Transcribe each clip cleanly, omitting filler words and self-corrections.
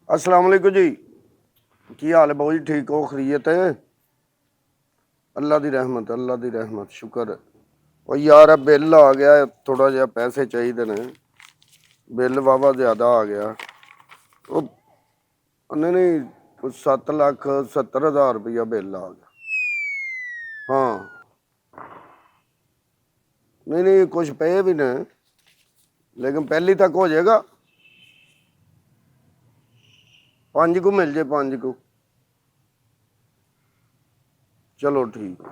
अस्सलाम वालेकुम जी। की हाल है बाबू जी? ठीक हो? खरीयत है? अल्लाह दी रहमत, अल्लाह दी रहमत, शुक्र है। ਉਹ ਯਾਰ ਬਿੱਲ ਆ ਗਿਆ, ਥੋੜਾ ਜਿਹਾ ਪੈਸੇ ਚਾਹੀਦੇ ਨੇ। ਬਿੱਲ ਵਾਵਾ ਜ਼ਿਆਦਾ ਆ ਗਿਆ। ਉਹ ਨਹੀਂ ਨਹੀਂ, 7,70,000 ਰੁਪਇਆ ਬਿੱਲ ਆ ਗਿਆ। ਹਾਂ नहीं नहीं, कुछ पे भी ने, लेकिन पहली तक हो जाएगा। 5 को मिल जाए, 5 को। चलो ठीक।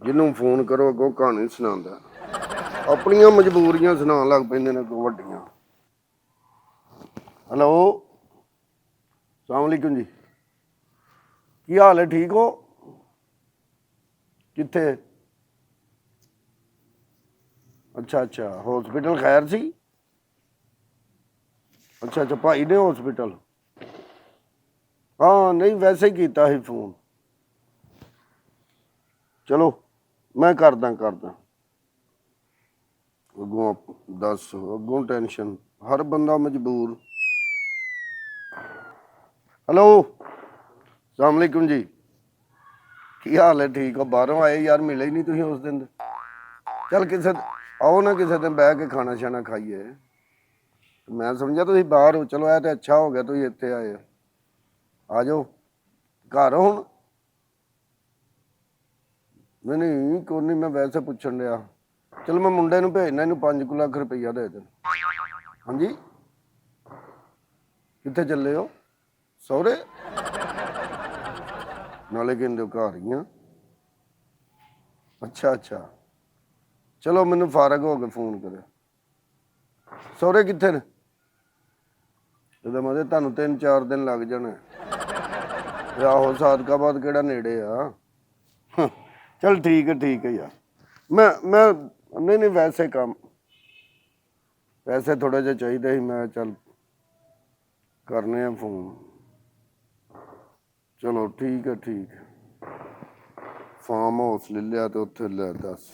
जिन्हों फोन करो अगों कहानी सुनांदा, अपनियां मजबूरियां सुना लग पैंदे ने कोई वड्डियां। हेलो, अस्सलाम वालेकुम जी। की हाल है? ठीक हो? कित्थे? अच्छा अच्छा, हॉस्पिटल खैर सी? अच्छा अच्छा, भाई ने हॉस्पिटल? हाँ नहीं, वैसे ही कीता ही फोन। चलो मैं करदा अगों दस, अगों टेंशन, हर बंदा मजबूर। हेलो, अस्सलाम वालेकुम जी। की हाल है? ठीक हो? बाहरों आए यार, मिले ही नहीं तुसीं उस दिन। चल किसे आओ ना, किसी दिन बह के खाना शाना खाइए। मैं समझा तुसीं बाहर हो। चलो यह तो अच्छा हो गया तुसीं इत्थे आए। आ जाओ घर हुण। नहीं नहीं कोई नहीं, मैं वैसे पुछन डया। चल मैं मुंडे नूं भेजना, इनू 5 लाख रुपया दे दे। हाँ जी, कित्थे चले हो? सौरे? नाले कहंदे घर ही आ। अच्छा अच्छा, चलो मैनू फारग हो के फोन करे। सौरे कित्थे ने? ਇਹਦਾ ਮਤਲਬ ਤੁਹਾਨੂੰ 3-4 दिन लग जाने। आहो, सादकाबाद केड़ा नेड़े आ। चल ठीक है यार। मैं नहीं नहीं, वैसे काम, पैसे थोड़े जे चाहिए ही। मैं चल करने हैं फोन। चलो ठीक है। फार्म हाउस ले लिया तो उत्थे ले 10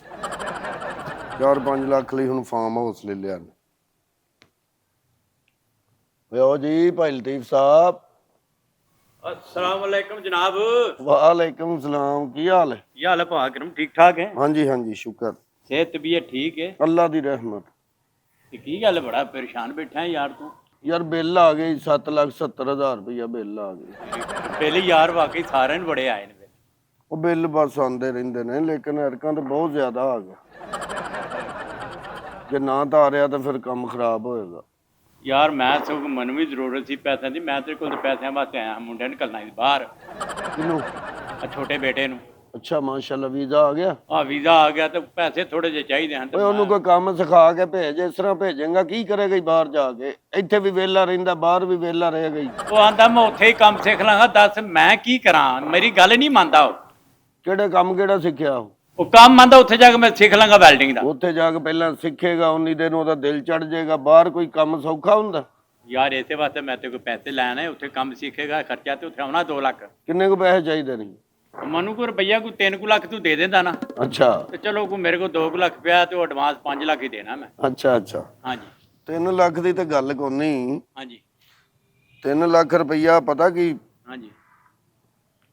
4-5 लाख ਲਈ ਹੁਣ फार्म हाउस ले लिया। ਓ जी भाई लतीफ साहब। अस्सलाम वालेकुम जनाब। वालेकुम सलाम। की हाल है? क्या हाल है भाकरम? ठीक ठाक है? हाँ जी शुक्र। सेहत तबीयत ठीक है? अल्लाह दी रहमत। की गल बड़ा परेशान बैठा है यार तू? यार बिल आ गई 7,70,000 रुपया बिल आ गई। पहले यार वाकई सारे ने बड़े आए ने। ਉਹ ਬਿੱਲ ਬਸ ਆਉਂਦੇ ਰਹਿੰਦੇ ਨੇ, ਲੇਕਿਨ ਐਰਕਾਂ ਤਾਂ ਬਹੁਤ ਜ਼ਿਆਦਾ ਆ ਗਿਆ। ਜੇ ਨਾ ਤਾਂ ਆ ਰਿਹਾ ਤਾਂ ਫਿਰ ਕੰਮ ਖਰਾਬ ਹੋਏਗਾ। यार मैं सब मन भी जरूरत सी पैसों की। मैं तेरे को पैसों वास्ते आया, मुंडे निकलना ही बाहर। किनू? छोटे बेटे नू। अच्छा माशाल्लाह, वीजा आ गया? हाँ वीजा आ गया, तो पैसे थोड़े जे चाहिए हैं। ਓਏ ਉਹਨੂੰ ਕੋਈ ਕੰਮ ਸਿਖਾ ਕੇ ਭੇਜ। ਇਸ ਤਰ੍ਹਾਂ ਭੇਜੇਗਾ ਕੀ ਕਰੇਗਾ ਬਾਹਰ ਜਾ ਕੇ? ਇੱਥੇ ਵੀ ਵਿਹਲਾ ਰਹਿੰਦਾ, ਬਾਹਰ ਵੀ ਵਿਹਲਾ ਰਹੇਗਾ ਹੀ। ਉਹ ਆਂਦਾ ਮੈਂ ਉੱਥੇ ਹੀ ਕੰਮ ਸਿੱਖ ਲਾਂਗਾ। ਦੱਸ ਮੈਂ ਕੀ ਕਰਾਂ? ਮੇਰੀ ਗੱਲ ਨਹੀਂ ਮੰਨਦਾ ਉਹ। ਕਿਹੜੇ ਕੰਮ ਕਿਹੜਾ ਸਿੱਖਿਆ ਉਹ? ਉਹ ਕੰਮ ਆਂਦਾ ਉੱਥੇ ਜਾ ਕੇ ਮੈਂ ਸਿੱਖ ਲਾਂਗਾ ਵੈਲਡਿੰਗ ਦਾ। ਉੱਥੇ ਜਾ ਕੇ ਪਹਿਲਾਂ ਸਿੱਖੇਗਾ, ਉਨੀ ਦਿਨ ਉਹਦਾ ਦਿਲ ਚੜ ਜਾਏਗਾ। ਬਾਹਰ ਕੋਈ ਕੰਮ ਸੌਖਾ ਹੁੰਦਾ? ਯਾਰ ਇਸੇ ਵਾਸਤੇ ਮੈਂ ਤੇ ਕੋਈ ਪੈਸੇ ਲੈਣੇ। ਉੱਥੇ ਕੰਮ ਸਿੱਖੇਗਾ, ਖਰਚਾ ਤੇ ਉੱਥੇ ਆਉਣਾ 2 ਲੱਖ। ਕਿੰਨੇ ਕੁ ਪੈਸੇ ਚਾਹੀਦੇ ਨੇ? ਮਨੂੰ ਕੋਈ ਰੁਪਈਆ ਕੋਈ 3 ਲੱਖ ਤੂੰ ਦੇ ਦਿੰਦਾ ਨਾ। ਅੱਛਾ ਤੇ ਚਲੋ ਕੋਈ ਮੇਰੇ ਕੋਲ 2 ਲੱਖ ਪਿਆ ਤੇ ਉਹ ਐਡਵਾਂਸ 5 ਲੱਖ ਹੀ ਦੇਣਾ ਮੈਂ। ਅੱਛਾ ਅੱਛਾ, ਹਾਂਜੀ 3 ਲੱਖ ਦੀ ਤਾਂ ਗੱਲ ਕੋਈ ਨਹੀਂ। ਹਾਂਜੀ 3 ਲੱਖ ਰੁਪਈਆ ਪਤਾ ਕੀ ਹਾਂਜੀ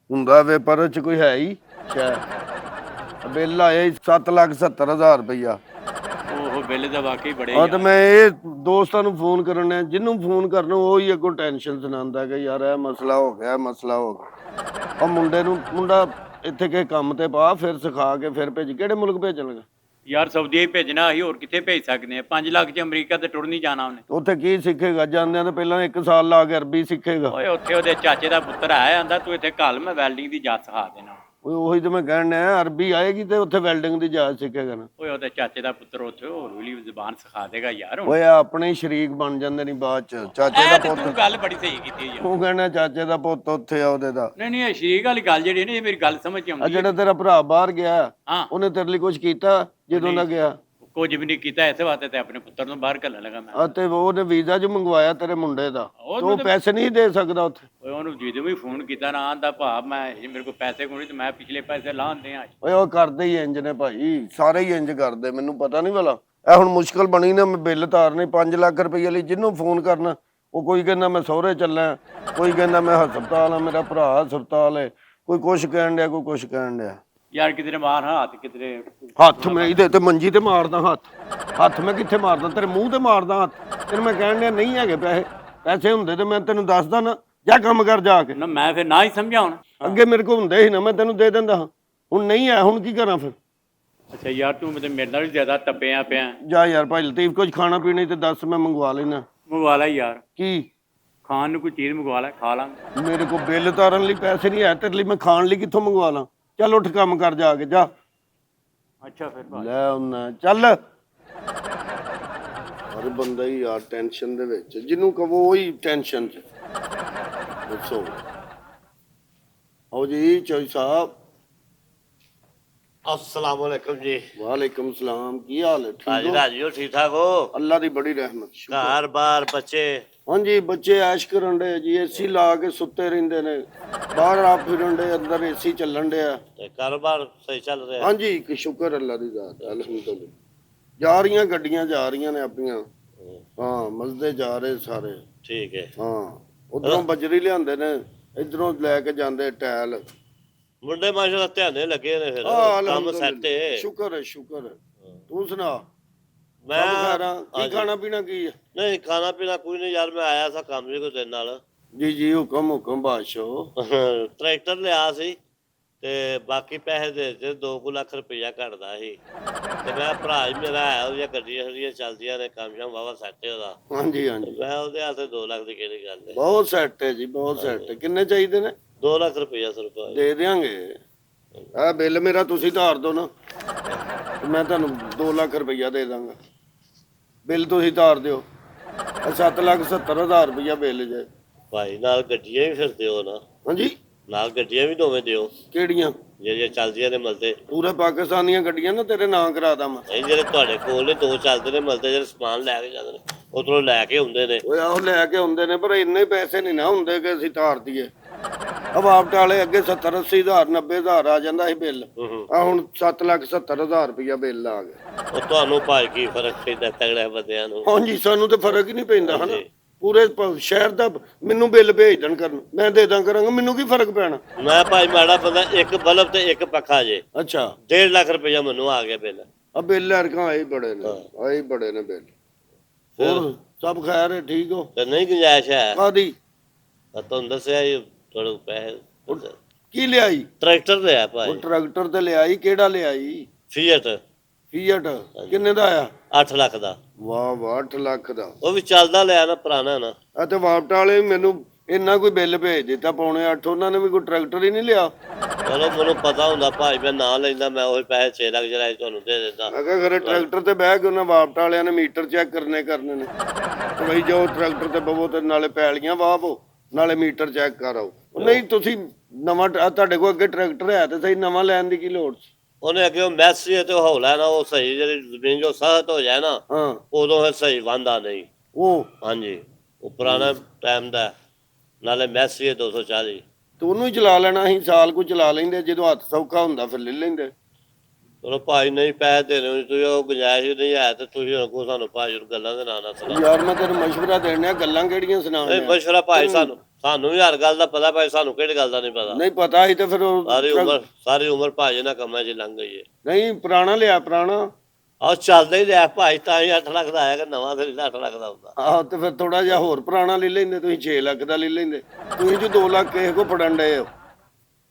ਹੁੰਦਾ ਵੇ, ਪਰ ਚ ਕੋਈ ਹੈ ਹੀ ਬਿੱਲ ਆਇਆ 7,70,000 ਰੁਪਈਆ। ਉਹ ਬਿੱਲ ਦਾ ਵਾਕਈ ਬੜੇ ਆ ਤੇ ਮੈਂ ਇਹ ਦੋਸਤਾਂ ਨੂੰ ਫੋਨ ਕਰਨਾ, ਜਿਹਨੂੰ ਫੋਨ ਕਰਨਾ ਉਹੀ ਅੱਗੋਂ ਟੈਨਸ਼ਨ ਸੁਣਾਉਂਦਾ ਕਿ ਯਾਰ ਇਹ ਮਸਲਾ ਹੋ ਗਿਆ, ਮਸਲਾ ਹੋ ਗਿਆ। ਉਹ ਮੁੰਡਾ ਇੱਥੇ ਕਿਸੇ ਕੰਮ ਤੇ ਪਾ, ਫਿਰ ਸਿਖਾ ਕੇ ਫਿਰ ਭੇਜ। ਕਿਹੜੇ ਮੁਲਕ ਭੇਜਣਗਾ? ਯਾਰ ਸਾਊਦੀ ਹੀ ਭੇਜਣਾ। ਅਸੀਂ ਹੋਰ ਕਿੱਥੇ ਭੇਜ ਸਕਦੇ ਆ? 5 ਲੱਖ ਚ ਅਮਰੀਕਾ ਤੇ ਟੁਰ ਨਹੀਂ ਜਾਣਾ ਉਹਨੇ। ਉੱਥੇ ਕੀ ਸਿੱਖੇਗਾ? ਜਾਂਦਿਆਂ ਤਾਂ ਪਹਿਲਾਂ 1 ਸਾਲ ਲਾ ਕੇ ਅਰਬੀ ਸਿੱਖੇਗਾ। ਓਏ ਉੱਥੇ ਉਹਦੇ ਚਾਚੇ ਦਾ ਪੁੱਤਰ ਆਇਆ, ਆਂਦਾ ਤੂੰ ਇੱਥੇ ਘੱਲ, ਮੈਂ ਵੈਲਡਿੰਗ ਦੀ ਜਾਚ ਸਿਖਾ ਦੇਣਾ। ਉਹੀ ਤਾਂ ਮੈਂ ਕਹਿਣ ਡਿਆ, ਅਰਬੀ ਆਏਗੀ ਤੇ ਉੱਥੇ ਵੈਲਡਿੰਗ ਦੀ ਜਾਚ ਸਿੱਖੇਗਾ ਨਾ। ਓਏ ਉਹਦੇ ਚਾਚੇ ਦਾ ਪੁੱਤਰ ਉੱਥੇ ਹੌਲੀ ਜ਼ਬਾਨ ਸਿਖਾ ਦੇਗਾ ਯਾਰ। ਓਏ ਆਪਣੇ ਸ਼ਰੀਕ ਬਣ ਜਾਂਦੇ ਨਹੀਂ ਬਾਅਦ ਚ। ਚਾਚੇ ਦਾ ਪੁੱਤ, ਤੂੰ ਗੱਲ ਬੜੀ ਸਹੀ ਕੀਤੀ ਯਾਰ। ਉਹ ਕਹਿਣਾ ਚਾਚੇ ਦਾ ਪੁੱਤ ਉੱਥੇ ਆ ਉਹਦੇ ਦਾ। ਨਹੀਂ ਇਹ ਸ਼ਰੀਕ ਵਾਲੀ ਗੱਲ ਜਿਹੜੀ ਨੇ, ਇਹ ਮੇਰੀ ਗੱਲ ਸਮਝ ਆਉਂਦੀ। ਜਿਹੜਾ ਤੇਰਾ ਭਰਾ ਬਾਹਰ ਗਿਆ, ਹਾਂ ਉਹਨੇ ਤੇਰੇ ਲਈ ਕੁਝ ਕੀਤਾ ਜਦੋਂ ਦਾ ਗਿਆ? ਕੁਝ ਵੀ ਨਹੀਂ ਕੀਤਾ। ਇਸੇ ਵਾਸਤੇ ਤੇ ਆਪਣੇ ਪੁੱਤਰ ਨੂੰ ਬਾਹਰ ਘੱਲਣ ਲੱਗਾ ਮੈਂ। ਅਤੇ ਉਹਨੇ ਵੀਜ਼ਾ ਜੋ ਮੰਗਵਾਇਆ ਤੇਰੇ ਮੁੰਡੇ ਦਾ, ਉਹ ਪੈਸੇ ਨਹੀਂ ਦੇ ਸਕਦਾ ਉੱਥੇ। ਓਏ ਉਹਨੂੰ ਜਦੋਂ ਵੀ ਫੋਨ ਕੀਤਾ ਨਾ, ਆਂਦਾ ਭਾ ਮੈਂ ਮੇਰੇ ਕੋਲ ਪੈਸੇ ਕੋਈ ਨਹੀਂ, ਤੇ ਮੈਂ ਪਿਛਲੇ ਪੈਸੇ ਲਾਉਂਦੇ ਆ। ਓਏ ਉਹ ਕਰਦੇ ਹੀ ਇੰਜ ਨੇ ਭਾਈ, ਸਾਰੇ ਹੀ ਇੰਜ ਕਰਦੇ। ਮੈਨੂੰ ਪਤਾ ਨਹੀਂ ਭਲਾ। ਇਹ ਹੁਣ ਮੁਸ਼ਕਲ ਬਣੀ ਨਾ, ਮੈਂ ਬਿੱਲ ਤਾਰਨੇ 5 ਲੱਖ ਰੁਪਏ ਲਈ। ਜਿਹਨੂੰ ਫੋਨ ਕਰਨਾ ਉਹ ਕੋਈ ਕਹਿੰਦਾ ਮੈਂ ਸਹੁਰੇ ਚੱਲਾਂ, ਕੋਈ ਕਹਿੰਦਾ ਮੈਂ ਹਸਪਤਾਲ ਆ, ਮੇਰਾ ਭਰਾ ਹਸਪਤਾਲ ਹੈ, ਕੋਈ ਕੁਛ ਕਹਿਣ ਡਿਆ, ਕੋਈ ਕੁਛ ਕਹਿਣ ਡਿਆ। ਯਾਰ ਕਿਧਰੇ ਮਾਰ ਹੱਥ ਕਿਧਰੇ। ਹੱਥ ਮੈਂ ਇਹਦੇ ਤੇ ਮੰਜੀ ਤੇ ਮਾਰਦਾ ਹੱਥ ਮੈਂ ਕਿੱਥੇ ਮਾਰਦਾ? ਤੇਰੇ ਮੂੰਹ ਤੇ ਮਾਰਦਾ ਹੱਥ। ਤੈਨੂੰ ਮੈਂ ਕਹਿਣ ਡਿਆ ਨਹੀਂ ਹੈਗੇ ਪੈਸੇ ਹੁੰਦੇ ਤੇ ਮੈਂ ਤੈਨੂੰ ਦੱਸਦਾ ਨਾ, ਜਾ ਕੰਮ ਕਰ ਜਾ ਕੇ। ਨਾ ਮੈਂ ਫਿਰ ਨਾ ਹੀ ਸਮਝਾ ਹੁਣ। ਅੱਗੇ ਮੇਰੇ ਕੋਲ ਹੁੰਦੇ ਸੀ ਨਾ, ਮੈਂ ਤੈਨੂੰ ਦੇ ਦਿੰਦਾ ਹਾਂ, ਹੁਣ ਨਹੀਂ ਹੈ, ਹੁਣ ਕੀ ਕਰਾਂ ਫਿਰ? ਅੱਛਾ ਯਾਰ ਤੂੰ ਤੇ ਮੇਰੇ ਨਾਲ ਵੀ ਜ਼ਿਆਦਾ ਟੱਪਿਆ ਪਿਆ। ਜਾ ਯਾਰ ਭਾਈ ਲਤੀਫ, ਕੁਝ ਖਾਣਾ ਪੀਣਾ ਹੀ ਤੇ ਦੱਸ, ਮੈਂ ਮੰਗਵਾ ਲੈਣਾ। ਮੰਗਵਾ ਲੈ ਯਾਰ, ਕੀ ਖਾਣ ਨੂੰ ਕੋਈ ਚੀਜ਼ ਮੰਗਵਾ ਲੈ, ਖਾ ਲਾਂਗੇ। ਮੇਰੇ ਕੋਲ ਬਿੱਲ ਤਾਰਨ ਲਈ ਪੈਸੇ ਨਹੀਂ ਹੈ ਤੇਰੇ ਲਈ, ਮੈਂ ਖਾਣ ਲਈ ਕਿੱਥੋਂ ਮੰਗਵਾ ਲਾਂ? ਚੱਲ ਉੱਠ ਕੰਮ ਕਰ ਜਾ ਕੇ, ਜਾ। ਅੱਛਾ ਫਿਰ ਭਾਈ ਲੈ ਆਉਣਾ, ਚੱਲ। ਹਰ ਬੰਦਾ ਹੀ ਯਾਰ ਟੈਨਸ਼ਨ ਦੇ ਵਿੱਚ, ਜਿਹਨੂੰ ਕਹੋ ਉਹੀ ਟੈਨਸ਼ਨ 'ਚ। ਦੱਸੋ ਆਓ ਜੀ ਚੌਧਰੀ ਸਾਹਿਬ। अस्सलाम वालेकुम जी। ਵਾਲੇਕੁਮ ਸਲਾਮ, ਕੀ ਹਾਲ ਹੈ? हाजी ਠੀਕ ਹੋ? राजी हो, ठीक ठाक हो? ਅੱਲਾ ਦੀ ਬੜੀ ਰਹਿਮਤ, ਸ਼ੁਕਰ। घर बार बच्चे? ਹਾਂਜੀ ਬੱਚੇ ਐਸ਼ ਕਰਨ ਡੇ ਜੀ, ਏਸੀ ਲਾ ਕੇ ਸੁੱਤੇ ਰਹਿੰਦੇ ਨੇ, ਬਾਹਰ ਆ ਫਿਰਨ ਡੇ, ਅੰਦਰ ਏਸੀ ਚੱਲਣ ਡਿਆ। ते कारोबार सही चल रहा है? ਹਾਂਜੀ ਕਿ ਸ਼ੁਕਰ ਅੱਲਾ ਦੀ ਜ਼ਾਤ, ਅਲਹਮਦੁਲਿਲਾ। ਜਾ ਰਹੀਆਂ ਗੱਡੀਆਂ, ਜਾ ਰਹੀਆਂ ਨੇ ਆਪਣੀਆਂ। ਹਾਂ ਮਸਦੇ ਜਾ ਰਹੇ ਸਾਰੇ। ठीक है। ਹਾਂ ਉਧਰੋਂ ਬਜਰੀ ਲਿਆਂਦੇ ਨੇ, ਇਧਰੋਂ ਲੈ ਕੇ ਜਾਂਦੇ ਟੈਲ। मुंडे माशाल्लाह ध्याने लगे ने फिर ਹਾਂ काम सेट ਅਲਹਮਦੁਲਿਲਾ, है। ਸ਼ੁਕਰ ਹੈ ਸ਼ੁਕਰ ਹੈ। ਤੂੰ ਸੁਣਾ, मैं ਸਭ ਖੈਰਾਂ? ਕੀ ਹਾਂਜੀ। ਖਾਣਾ ਪੀਣਾ ਕੀ ਹੈ? नहीं खाना पीना कोई नहीं यार, मैं आया था काम जी को दिन नाल। ਜੀ ਜੀ ਹੁਕਮ ਬਾਦਸ਼ਾਹ। ट्रैक्टर लिया सी ते बाकी पैसे दे दित्ते, 2 ਲੱਖ ਰੁਪਇਆ ਘਟਦਾ ਸੀ ਤੇ ਮੈਂ ਭਰਾ ਹੀ ਮੇਰਾ ਹੈ, ਉਹਦੀਆਂ ਗੱਡੀਆਂ ਜਿਹੜੀਆਂ ਚੱਲਦੀਆਂ ਨੇ, ਕੰਮ ਸ਼ਾਮ ਵਾਵਾ ਸੈੱਟ ਉਹਦਾ। ਹਾਂਜੀ ਹਾਂਜੀ ਮੈਂ ਉਹਦੇ ਹੱਥੇ 2 ਲੱਖ ਦੀ ਕਿਹੜੀ ਗੱਲ ਹੈ। ਬਹੁਤ ਸੈੱਟ ਹੈ ਜੀ, ਬਹੁਤ ਸੈੱਟ ਹੈ। ਕਿੰਨੇ ਚਾਹੀਦੇ ਨੇ? 2 ਲੱਖ ਰੁਪਇਆ ਸਿਰਫ। ਦੇ ਦਿਆਂਗੇ। ਆ ਬਿੱਲ ਮੇਰਾ ਤੁਸੀਂ ਧਾਰ ਦੋ ਨਾ, ਤੇ ਮੈਂ ਤੁਹਾਨੂੰ 2 ਲੱਖ ਰੁਪਈਆ ਦੇ ਦਾਂਗਾ। ਬਿੱਲ ਤੁਸੀਂ ਧਾਰ ਦਿਓ। 7,70,000 ਰੁਪਈਆ ਬਿੱਲ ਜੇ। ਭਾਈ ਨਾਲ ਗੱਡੀਆਂ ਵੀ ਫਿਰ ਦਿਓ ਨਾ, ਹਾਂਜੀ ਨਾਲ ਗੱਡੀਆਂ ਵੀ ਦੋਵੇਂ ਦਿਓ ਕਿਹੜੀਆਂ? ਜਿਹੜੀਆਂ ਚੱਲਦੀਆਂ ਨੇ ਮਲਦੇ। ਪੂਰੇ ਪਾਕਿਸਤਾਨ ਦੀਆਂ ਗੱਡੀਆਂ ਨਾ ਤੇਰੇ ਨਾਂ ਕਰਾ ਦਾਂ ਮੈਂ। ਨਹੀਂ ਜਿਹੜੇ ਤੁਹਾਡੇ ਕੋਲ ਨੇ 2 ਚੱਲਦੇ ਨੇ ਮਲਦੇ, ਜਿਹੜੇ ਸਮਾਨ ਲੈ ਕੇ ਜਾਂਦੇ ਨੇ ਉਧਰੋਂ ਲੈ ਕੇ ਹੁੰਦੇ ਨੇ। ਓਏ ਆਹੋ ਲੈ ਕੇ ਹੁੰਦੇ ਨੇ, ਪਰ ਇੰਨੇ ਪੈਸੇ ਨਹੀਂ ਨਾ ਹੁੰਦੇ ਕਿ ਅਸੀਂ ਧਾਰ ਦਈਏ। ਅਬਾਬਟ ਵਾਲੇ ਅੱਗੇ 70-80,000 90,000 ਆ ਜਾਂਦਾ ਸੀ ਬਿੱਲ, ਆ ਹੁਣ 7,70,000 ਰੁਪਈਆ ਬਿੱਲ ਆ ਗਿਆ। ਉਹ ਤੁਹਾਨੂੰ ਭਾਈ ਕੀ ਫਰਕ ਪੈਂਦਾ ਤਗੜੇ ਬੰਦਿਆਂ ਨੂੰ? ਹਾਂਜੀ ਸਾਨੂੰ ਤੇ ਫਰਕ ਹੀ ਨਹੀਂ ਪੈਂਦਾ ਹਨਾ। ਹਾਂਜੀ। ਪੂਰੇ ਸ਼ਹਿਰ ਦਾ ਮੈਨੂੰ ਬਿੱਲ ਭੇਜ ਦੇਣ ਕਰਨ, ਮੈਂ ਦੇ ਦਾਂ ਕਰਾਂਗਾ, ਮੈਨੂੰ ਕੀ ਫਰਕ ਪੈਣਾ? ਮੈਂ ਭਾਈ ਮਾੜਾ ਬੰਦਾ, ਇੱਕ ਬਲਬ ਤੇ ਇੱਕ ਪੱਖਾ ਜੇ, ਅੱਛਾ 1.5 ਲੱਖ ਰੁਪਇਆ ਮੈਨੂੰ ਆ ਗਿਆ ਬਿੱਲ। ਆ ਬਿੱਲ ਅਰਕਾਂ ਆਏ ਬੜੇ ਨੇ, ਆਏ ਬੜੇ ਨੇ ਬਿੱਲ। ਹੋਰ ਸਭ ਖੈਰ ਹੈ? ਠੀਕ ਹੋ? ਤੇ ਨਹੀਂ ਗੁੰਜਾਇਸ਼ ਹੈ? ਕਾਦੀ? ਤੁਹਾਨੂੰ ਦੱਸਿਆ ਜੀ ਥੋੜੇ ਪੈਸੇ। ਕੀ ਲਿਆਈ? ਟਰੈਕਟਰ ਲਿਆ ਉਹ ਭਾਈ, ਟਰੈਕਟਰ ਤੇ ਲਿਆਈ, ਕਿਹੜਾ ਲਿਆਈ? ਫੀਅਟ। ਫੀਅਟ ਕਿੰਨੇ ਦਾ ਆਇਆ? 8 ਲੱਖ ਦਾ। ਵਾਹ ਵਾਹ 8 ਲੱਖ ਦਾ। ਉਹ ਵੀ ਚੱਲਦਾ ਲਿਆ ਨਾ, ਪੁਰਾਣਾ ਨਾ। ਆ ਤੇ ਵਾਪਟ ਵਾਲੇ ਮੈਨੂੰ ਇੰਨਾ ਕੋਈ ਬਿੱਲ ਭੇਜ ਦਿੱਤਾ 7.5 ਉਹਨਾਂ ਨੇ ਵੀ ਕੋਈ ਟਰੈਕਟਰ ਹੀ ਨਹੀਂ ਲਿਆ। ਚਲੋ ਮੈਨੂੰ ਪਤਾ ਹੁੰਦਾ ਭਾਈ, ਮੈਂ ਨਾ ਲੈਂਦਾ, ਮੈਂ ਉਹੀ ਪੈਸੇ 6 ਲੱਖ ਜਿਹੜਾ ਤੁਹਾਨੂੰ ਦੇ ਦਿੰਦਾ। ਮੈਂ ਕਿਹਾ ਖਰੇ ਟਰੈਕਟਰ ਤੇ ਬਹਿ ਕੇ ਉਹਨਾਂ ਵਾਪਟ ਵਾਲਿਆਂ ਨੇ ਮੀਟਰ ਚੈੱਕ ਕਰਨੇ ਨੇ। ਤੇ ਬਈ ਜੋ ਟਰੈਕਟਰ ਤੇ ਬਵੋ ਤੇ ਨਾਲੇ ਪੈਲੀਆਂ ਵਾਹਵੋ, ਨਾਲੇ ਮੀਟਰ ਚੈੱਕ ਕਰਾਓ। ਨਹੀਂ ਤੁਸੀਂ ਨਵਾਂ ਤੁਹਾਡੇ ਕੋਲ ਅੱਗੇ ਟਰੈਕਟਰ ਹੈ ਤੇ ਸਹੀ, ਨਵਾਂ ਲੈਣ ਦੀ ਕੀ ਲੋੜ ਸੀ? ਉਹਨੇ ਅੱਗੇ ਉਹ ਮੈਸੀ ਤੇ ਉਹ ਹੌਲਾ ਨਾ, ਉਹ ਸਹੀ ਜਿਹੜੀ ਜ਼ਮੀਨ ਜੋ ਸਖਤ ਹੋ ਜਾਏ ਨਾ, ਹਾਂ ਉਦੋਂ ਇਹ ਸਹੀ ਵਾਂਦਾ ਨਹੀਂ। ਉਹ ਹਾਂਜੀ ਉਹ ਪੁਰਾਣਾ ਟਾਈਮ ਦਾ, ਨਾਲੇ ਮੈਸੀ 240। ਤੇ ਉਹਨੂੰ ਹੀ ਚਲਾ ਲੈਣਾ ਸੀ, ਸਾਲ ਕੋ ਚਲਾ ਲੈਂਦੇ, ਜਦੋਂ ਹੱਥ ਸੌਖਾ ਹੁੰਦਾ ਫਿਰ ਲੈ ਲੈਂਦੇ। ਚਲੋ ਭਾਈ ਨਹੀਂ ਪੈਸੇ ਦੇਣੇ ਤੁਸੀਂ, ਉਹ ਗੁੰਜਾਇਸ਼ ਨਹੀਂ ਹੈ ਤੇ ਤੁਸੀਂ ਅੱਗੋਂ ਸਾਨੂੰ ਭਾਈ ਨੂੰ ਗੱਲਾਂ ਦੇ ਨਾਲ ਸੁਣਾ। ਯਾਰ ਮੈਂ ਤੈਨੂੰ ਮਸ਼ਵਰਾ ਦੇਣਾ, ਗੱਲਾਂ ਕਿਹੜੀਆਂ ਨਹੀਂ ਸੁਣਾਉਣੀਆਂ? ਮਸ਼ਵਰਾ ਭਾਈ, ਸਾਨੂੰ ਵੀ ਹਰ ਗੱਲ ਦਾ ਪਤਾ ਭਾਈ, ਸਾਨੂੰ ਕਿਹੜੀ ਗੱਲ ਦਾ ਨਹੀਂ ਪਤਾ। ਨਹੀਂ ਪਤਾ ਸੀ ਤੇ ਫਿਰ ਉਹ ਸਾਰੀ ਉਮਰ ਭਾਈ ਇਹਨਾਂ ਕੰਮਾਂ 'ਚ ਲੰਘ ਗਈ ਹੈ। ਨਹੀਂ ਪੁਰਾਣਾ ਲਿਆ, ਪੁਰਾਣਾ। ਆਹ ਚੱਲਦਾ ਹੀ ਲਿਆ ਭਾਈ, ਤਾਂ ਹੀ 8 ਲੱਖ ਦਾ ਆਇਆ, ਕਿ ਨਵਾਂ ਫਿਰ 8 ਲੱਖ ਦਾ ਹੁੰਦਾ। ਆਹੋ ਤੇ ਫਿਰ ਥੋੜਾ ਜਿਹਾ ਹੋਰ ਪੁਰਾਣਾ ਲੈ ਲੈਂਦੇ, ਤੁਸੀਂ 6 ਲੱਖ ਦਾ ਲੈ ਲੈਂਦੇ। ਤੁਸੀਂ ਜੋ 2 ਲੱਖ ਕਿਸੇ ਕੋ ਫੜਨ ਡਏ ਹੋ,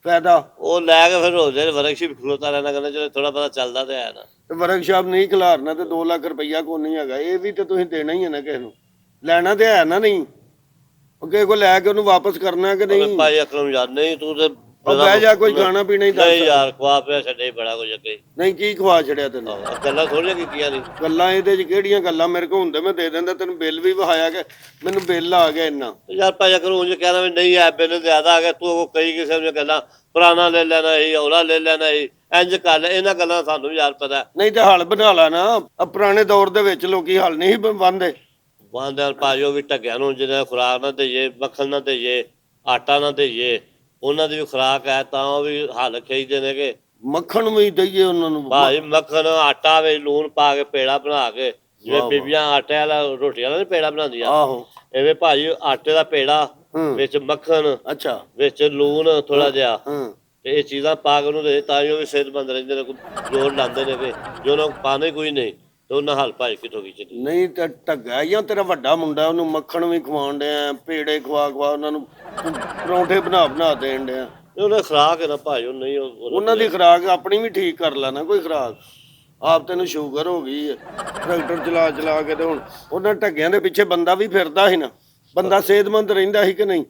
ਫਾਇਦਾ। ਉਹ ਲੈ ਕੇ ਫਿਰ ਰੋਜ਼ੇ ਵਰਕਸ਼ਾਪ ਖਲੋਤਾ ਰਹਿਣਾ, ਕਹਿੰਦਾ ਚਲੋ ਥੋੜਾ ਪਤਾ ਚੱਲਦਾ ਤੇ ਹੈ ਨਾ। ਤੇ ਵਰਕਸ਼ਾਪ ਨਹੀਂ ਖਿਲਾਰਨਾ ਤੇ 2 ਲੱਖ ਰੁਪਈਆ ਕੋ ਨਹੀਂ ਹੈਗਾ, ਇਹ ਵੀ ਤੇ ਤੁਸੀਂ ਦੇਣਾ ਹੀ ਹੈ ਨਾ ਕਿਸੇ ਨੂੰ, ਲੈਣਾ ਤੇ ਹੈ ਨਾ। ਨਹੀਂ ਅੱਗੇ ਕੋ ਲੈ ਕੇ ਉਹਨੂੰ ਵਾਪਸ ਕਰਨਾ ਕਿ ਨਹੀਂ? ਭਾਈ ਅਕਰਮ ਯਾਰ ਨਹੀਂ, ਤੂੰ ਤੇ ਬਹਿ ਜਾ, ਕੋਈ ਖਾਣਾ ਪੀਣਾ ਹੀ ਦੱਸ। ਨਹੀਂ ਯਾਰ ਖਵਾ ਪਿਆ ਛੱਡੇ ਬੜਾ ਕੁਝ ਅੱਗੇ। ਨਹੀਂ ਕੀ ਖਵਾ ਛੜਿਆ ਤੈਨੂੰ? ਗੱਲਾਂ ਥੋੜੀਆਂ ਕੀਤੀਆਂ ਨਹੀਂ। ਗੱਲਾਂ ਇਹਦੇ ਚ ਕਿਹੜੀਆਂ ਗੱਲਾਂ? ਮੇਰੇ ਕੋਲ ਹੁੰਦੇ ਮੈਂ ਦੇ ਦਿੰਦਾ ਤੈਨੂੰ, ਬਿੱਲ ਵੀ ਵਹਾਇਆ ਕਿ ਮੈਨੂੰ ਬਿੱਲ ਆ ਗਿਆ ਇੰਨਾ। ਯਾਰ ਭਾਈ ਅਕਰਮ ਉਂਝ ਕਹਿੰਦਾ ਵੀ ਨਹੀਂ ਆ ਬਿੱਲ ਜ਼ਿਆਦਾ ਆ ਗਿਆ, ਤੂੰ ਉਹ ਕਈ ਕਿਸੇ ਨੂੰ ਕਹਿੰਦਾ ਪੁਰਾਣਾ ਲੈ ਲੈਣਾ ਸੀ, ਹੌਲਾ ਲੈ ਲੈਣਾ ਸੀ, ਇੰਜ ਕਰ ਲੈ। ਇਹਨਾਂ ਗੱਲਾਂ ਸਾਨੂੰ ਯਾਰ ਪਤਾ। ਨਹੀਂ ਤੇ ਹਲ ਬਣਾ ਲਾ ਨਾ, ਪੁਰਾਣੇ ਦੌਰ ਦੇ ਵਿੱਚ ਲੋਕੀ ਹਲ ਨਹੀਂ ਬੰਨਦੇ। ਬਾਂਦਰ ਭਾਈ ਉਹ ਵੀ ਢੱਗਿਆਂ ਨੂੰ ਜਿਹਨੇ ਖੁਰਾਕ ਨਾ ਦੇਈਏ, ਮੱਖਣ ਨਾ ਦੇਈਏ, ਆਟਾ ਨਾ ਦੇਈਏ, ਉਹਨਾਂ ਦੀ ਵੀ ਖੁਰਾਕ ਹੈ ਤਾਂ ਉਹ ਵੀ ਹੱਲ ਖਿੱਚਦੇ ਨੇ ਕਿ ਮੱਖਣ ਵੀ ਦਈਏ ਉਹਨਾਂ ਨੂੰ। ਭਾਈ ਮੱਖਣ ਆਟਾ ਵਿੱਚ ਲੂਣ ਪਾ ਕੇ ਪੇੜਾ ਬਣਾ ਕੇ, ਜਿਵੇਂ ਬੀਬੀਆਂ ਆਟੇ ਵਾਲਾ ਰੋਟੀ ਵਾਲਾ ਨੀ ਪੇੜਾ ਬਣਾਉਂਦੀਆਂ, ਆਹੋ ਐਵੇਂ ਭਾਜੀ ਆਟੇ ਦਾ ਪੇੜਾ ਹੂੰ ਵਿੱਚ ਮੱਖਣ ਅੱਛਾ ਵਿੱਚ ਲੂਣ ਥੋੜਾ ਜਿਹਾ ਹਾਂ ਤੇ ਇਹ ਚੀਜ਼ਾਂ ਪਾ ਕੇ ਉਹਨੂੰ ਦੇ ਤਾਂ ਜੋ ਵੀ ਸਿਹਤਮੰਦ ਰਹਿੰਦੇ ਨੇ, ਕੋਈ ਜੋਰ ਲਾਉਂਦੇ ਨੇ ਕਿ ਜੇ ਉਹਨਾਂ ਨੂੰ ਪਾਣੇ ਕੋਈ ਨਹੀਂ ਤੇ ਉਹਨਾਂ ਹੱਲ ਭਾਈ ਕਿੱਥੋਂ ਖਿੱਚਣੀ। ਨਹੀਂ ਤੇ ਢੱਗਾ ਜਾਂ ਤੇਰਾ ਵੱਡਾ ਮੁੰਡਾ ਉਹਨੂੰ ਮੱਖਣ ਵੀ ਖਵਾਉਣ ਡਿਆ ਪੇੜੇ ਖਵਾ ਉਹਨਾਂ ਨੂੰ ਪਰੌਂਠੇ ਬਣਾ ਦੇਣ ਡਿਆ। ਉਹਨੇ ਖੁਰਾਕ ਹੈ ਨਾ ਭਾਈ, ਉਹ ਨਹੀਂ ਉਹਨਾਂ ਦੀ ਖੁਰਾਕ ਆਪਣੀ ਵੀ ਠੀਕ ਕਰ ਲੈਣਾ ਕੋਈ ਖੁਰਾਕ। ਆਪ ਤੈਨੂੰ ਸ਼ੂਗਰ ਹੋ ਗਈ ਹੈ ਟਰੈਕਟਰ ਚਲਾ ਕੇ ਤੇ ਹੁਣ ਉਹਨਾਂ ਢੱਗਿਆਂ ਦੇ ਪਿੱਛੇ ਬੰਦਾ ਵੀ ਫਿਰਦਾ ਸੀ ਨਾ, ਬੰਦਾ ਸਿਹਤਮੰਦ ਰਹਿੰਦਾ ਸੀ ਕਿ ਨਹੀਂ?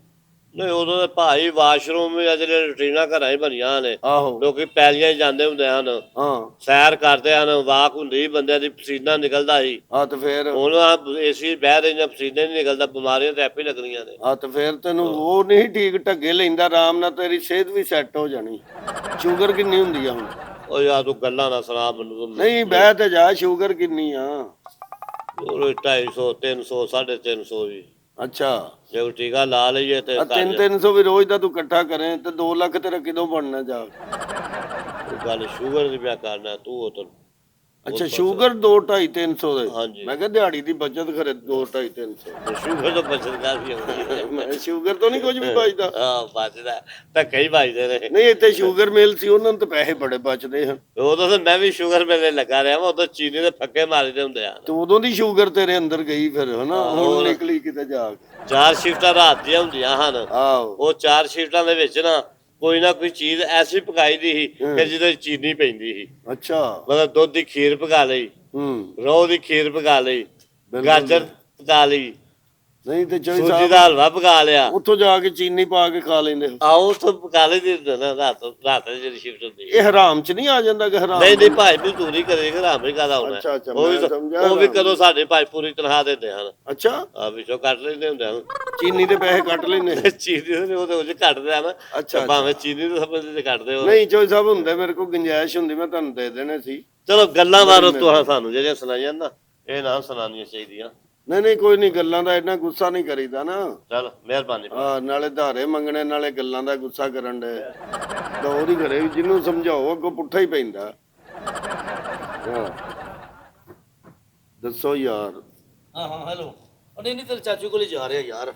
ਨਹੀਂ ਉਦੋਂ ਦੇ ਭਾਈ ਵਾਸ਼ਰੂਮ ਵੀ ਜਿਹੜੇ ਰੂਟੀਨਾਂ ਘਰਾਂ ਹੀ ਬਣੀਆਂ ਨੇ, ਆਹੋ ਲੋਕੀ ਪੈਲੀਆਂ 'ਚ ਜਾਂਦੇ ਹੁੰਦੇ ਹਨ, ਹਾਂ ਸੈਰ ਕਰਦੇ ਹਨ, ਵਾਕ ਹੁੰਦੀ ਬੰਦਿਆਂ ਦੀ, ਪਸੀਨਾ ਨਿਕਲਦਾ ਸੀ। ਆ ਤੇ ਫੇਰ ਹੁਣ ਏਸੀ ਬਹਿ ਰਹੀਆਂ, ਪਸੀਨੇ ਨਹੀਂ ਨਿਕਲਦਾ, ਬਿਮਾਰੀਆਂ ਤੇ ਆਪੇ ਲੱਗਣੀਆਂ ਨੇ। ਆ ਤੇ ਫੇਰ ਤੈਨੂੰ ਉਹ ਨਹੀਂ ਠੀਕ ਢੱਗੇ ਲੈਂਦਾ ਆਰਾਮ ਨਾਲ ਤੇਰੀ ਸਿਹਤ ਵੀ ਸੈੱਟ ਹੋ ਜਾਣੀ। ਸ਼ੂਗਰ ਕਿੰਨੀ ਹੁੰਦੀ ਆ ਹੁਣ? ਉਹ ਯਾਰ ਤੂੰ ਗੱਲਾਂ ਨਾ ਸੁਣਾ ਮੈਨੂੰ। ਨਹੀਂ ਬਹਿ ਤੇ ਜਾ, ਸ਼ੂਗਰ ਕਿੰਨੀ ਆ? 250 300 350 ਵੀ। ਅੱਛਾ ਜੇ ਕੋਈ ਟੀਕਾ ਲਾ ਲਈਏ ਤੇ 300 ਵੀ ਰੋਜ਼ ਦਾ ਤੂੰ ਇਕੱਠਾ ਕਰੇ ਤੇ 2 ਲੱਖ ਤੇਰਾ ਕਿਦੋਂ ਬਣਨਾ ਜਾ? ਗੱਲ ਸ਼ੂਗਰ ਦੀ ਪਿਆ ਕਰਨਾ ਤੂੰ ਉਹ ਤੋਂ। ਅੱਛਾ ਸ਼ੂਗਰ 2 2.5 300 ਦੇ? ਹਾਂਜੀ। ਮੈਂ ਕਿਹਾ ਦਿਹਾੜੀ ਦੀ ਬਚਤ ਖਰੇ 2 2.5 300। ਸ਼ੂਗਰ ਤੋਂ ਬਚਤ ਕਾਫੀ ਹੁੰਦੀ ਮੈਂ ਸ਼ੂਗਰ ਤੋਂ ਨਹੀਂ ਕੁਝ ਵੀ ਬਚਦਾ। ਹਾਂ ਬਚਦਾ ਤਾਂ ਕਈ ਬਚਦੇ ਨੇ। ਨਹੀਂ ਇੱਥੇ ਸ਼ੂਗਰ ਮਿਲ ਸੀ ਉਹਨਾਂ ਨੂੰ ਤਾਂ ਪੈਸੇ ਬੜੇ ਬਚਦੇ ਹਨ। ਉਦੋਂ ਤਾਂ ਮੈਂ ਵੀ ਸ਼ੂਗਰ ਮੇਲੇ ਲੱਗਾ ਰਿਹਾ ਵਾ, ਉਦੋਂ ਚੀਨੀ ਦੇ ਫੱਕੇ ਮਾਰਦੇ ਹੁੰਦੇ ਆ। ਤੇ ਉਦੋਂ ਦੀ ਸ਼ੂਗਰ ਤੇਰੇ ਅੰਦਰ ਗਈ ਫਿਰ ਹਨਾ, ਹੁਣ ਨਿਕਲੀ ਕਿਤੇ ਜਾ ਕੇ। 4 ਸ਼ਿਫਟਾਂ ਰਾਤ ਦੀਆਂ ਹੁੰਦੀਆਂ ਹਨ। ਆਹੋ ਉਹ 4 ਸ਼ਿਫਟਾਂ ਦੇ ਵਿੱਚ ਕੋਈ ਨਾ ਕੋਈ ਚੀਜ਼ ਐਸੀ ਪਕਾਈ ਦੀ ਸੀ ਕਿ ਜਿਹਦੇ ਚੀਨੀ ਪੈਂਦੀ ਸੀ। ਅੱਛਾ ਮਤਲਬ ਦੁੱਧ ਦੀ ਖੀਰ ਪਕਾ ਲਈ, ਹੂੰ ਰੋਹ ਦੀ ਖੀਰ ਪਕਾ ਲਈ, ਗਾਜਰ ਪਕਾ ਲਈ, ਨਹੀਂ ਤੇ ਚੋਈ ਸੂਜੀ ਸਾਹਿਬ ਦਾ ਹਲਵਾ ਪਕਾ ਲਿਆ। ਉੱਥੋਂ ਜਾ ਕੇ ਚੀਨੀ ਪਾ ਕੇ ਖਾ ਲੈਂਦੇ ਹੋ। ਆਓ ਉਸ ਤੋਂ ਪਕਾ ਲਈ ਦੀ ਰਾਤ ਦੀ ਜਿਹੜੀ ਸ਼ਿਫਟ ਹੁੰਦੀ ਹੈ। ਇਹ ਹਰਾਮ ਚ ਨਹੀਂ ਆ ਜਾਂਦਾ ਕਿ ਹਰਾਮ? ਨਹੀਂ ਭਾਈ ਮਜ਼ਦੂਰੀ ਕਰੇ ਹਰਾਮ ਹੀ ਕਾਹਦਾ ਹੋਣਾ। ਅੱਛਾ, ਅੱਛਾ, ਉਹ ਮੈਂ ਸਮਝਿਆ ਵੀ ਕਦੋਂ ਸਾਡੇ ਭਾਈ ਪੂਰੀ ਤਨਖਾਹ ਦਿੰਦੇ ਹਨ। ਅੱਛਾ ਆ ਵਿੱਚੋਂ ਕੱਟ ਲੈਂਦੇ ਹੁੰਦੇ ਹਨ। ਚੀਨੀ ਦੇ ਪੈਸੇ ਕੱਟ ਲੈਂਦੇ? ਚੀਨੀ ਦੇ ਉਹਦੇ ਵਿੱਚ ਕੱਟਦੇ ਹਨ। ਅੱਛਾ ਭਾਵੇਂ ਚੀਨੀ ਦੇ ਸਮਝ ਤੇ ਕੱਟਦੇ ਹੋ। ਨਹੀਂ ਚੋਈ ਸਾਹਿਬ ਹੁੰਦੇ ਮੇਰੇ ਕੋਲ ਗੁੰਜਾਇਸ਼ ਹੁੰਦੀ ਮੈਂ ਤੁਹਾਨੂੰ ਦੇ ਦੇਣੇ ਸੀ। ਚਲੋ ਗੱਲਾਂ ਮਾਰੋ ਤੁਹਾਂ ਸਾਨੂੰ ਜਿਹੜੀਆਂ ਸੁਣਾਈਆਂ ਨਾ, ਇਹ ਨਾ ਸੁਣਾਉਣੀਆਂ ਚਾਹੀਦੀਆਂ। ਨਹੀਂ ਕੋਈ ਨਹੀਂ, ਗੱਲਾਂ ਦਾ ਇੰਨਾ ਗੁੱਸਾ ਨਹੀਂ ਕਰੀਦਾ ਨਾ। ਚਲ ਮਿਹਰਬਾਨੀ। ਹਾਂ ਨਾਲੇ ਧਾਰੇ ਮੰਗਣੇ ਨਾਲੇ ਗੱਲਾਂ ਦਾ ਗੁੱਸਾ ਕਰਨ ਦੇ ਤਾਂ ਉਹਦੀ ਘਰੇ ਜਿਹਨੂੰ ਸਮਝਾਓ ਅੱਗੋਂ ਪੁੱਠਾ ਹੀ ਪੈਂਦਾ। ਹਾਂ ਦੱਸੋ ਯਾਰ। ਹਾਂ ਹੈਲੋ। ਨਹੀਂ ਤੇਰੇ ਚਾਚੂ ਕੋਲ ਜਾ ਰਿਹਾ ਯਾਰ।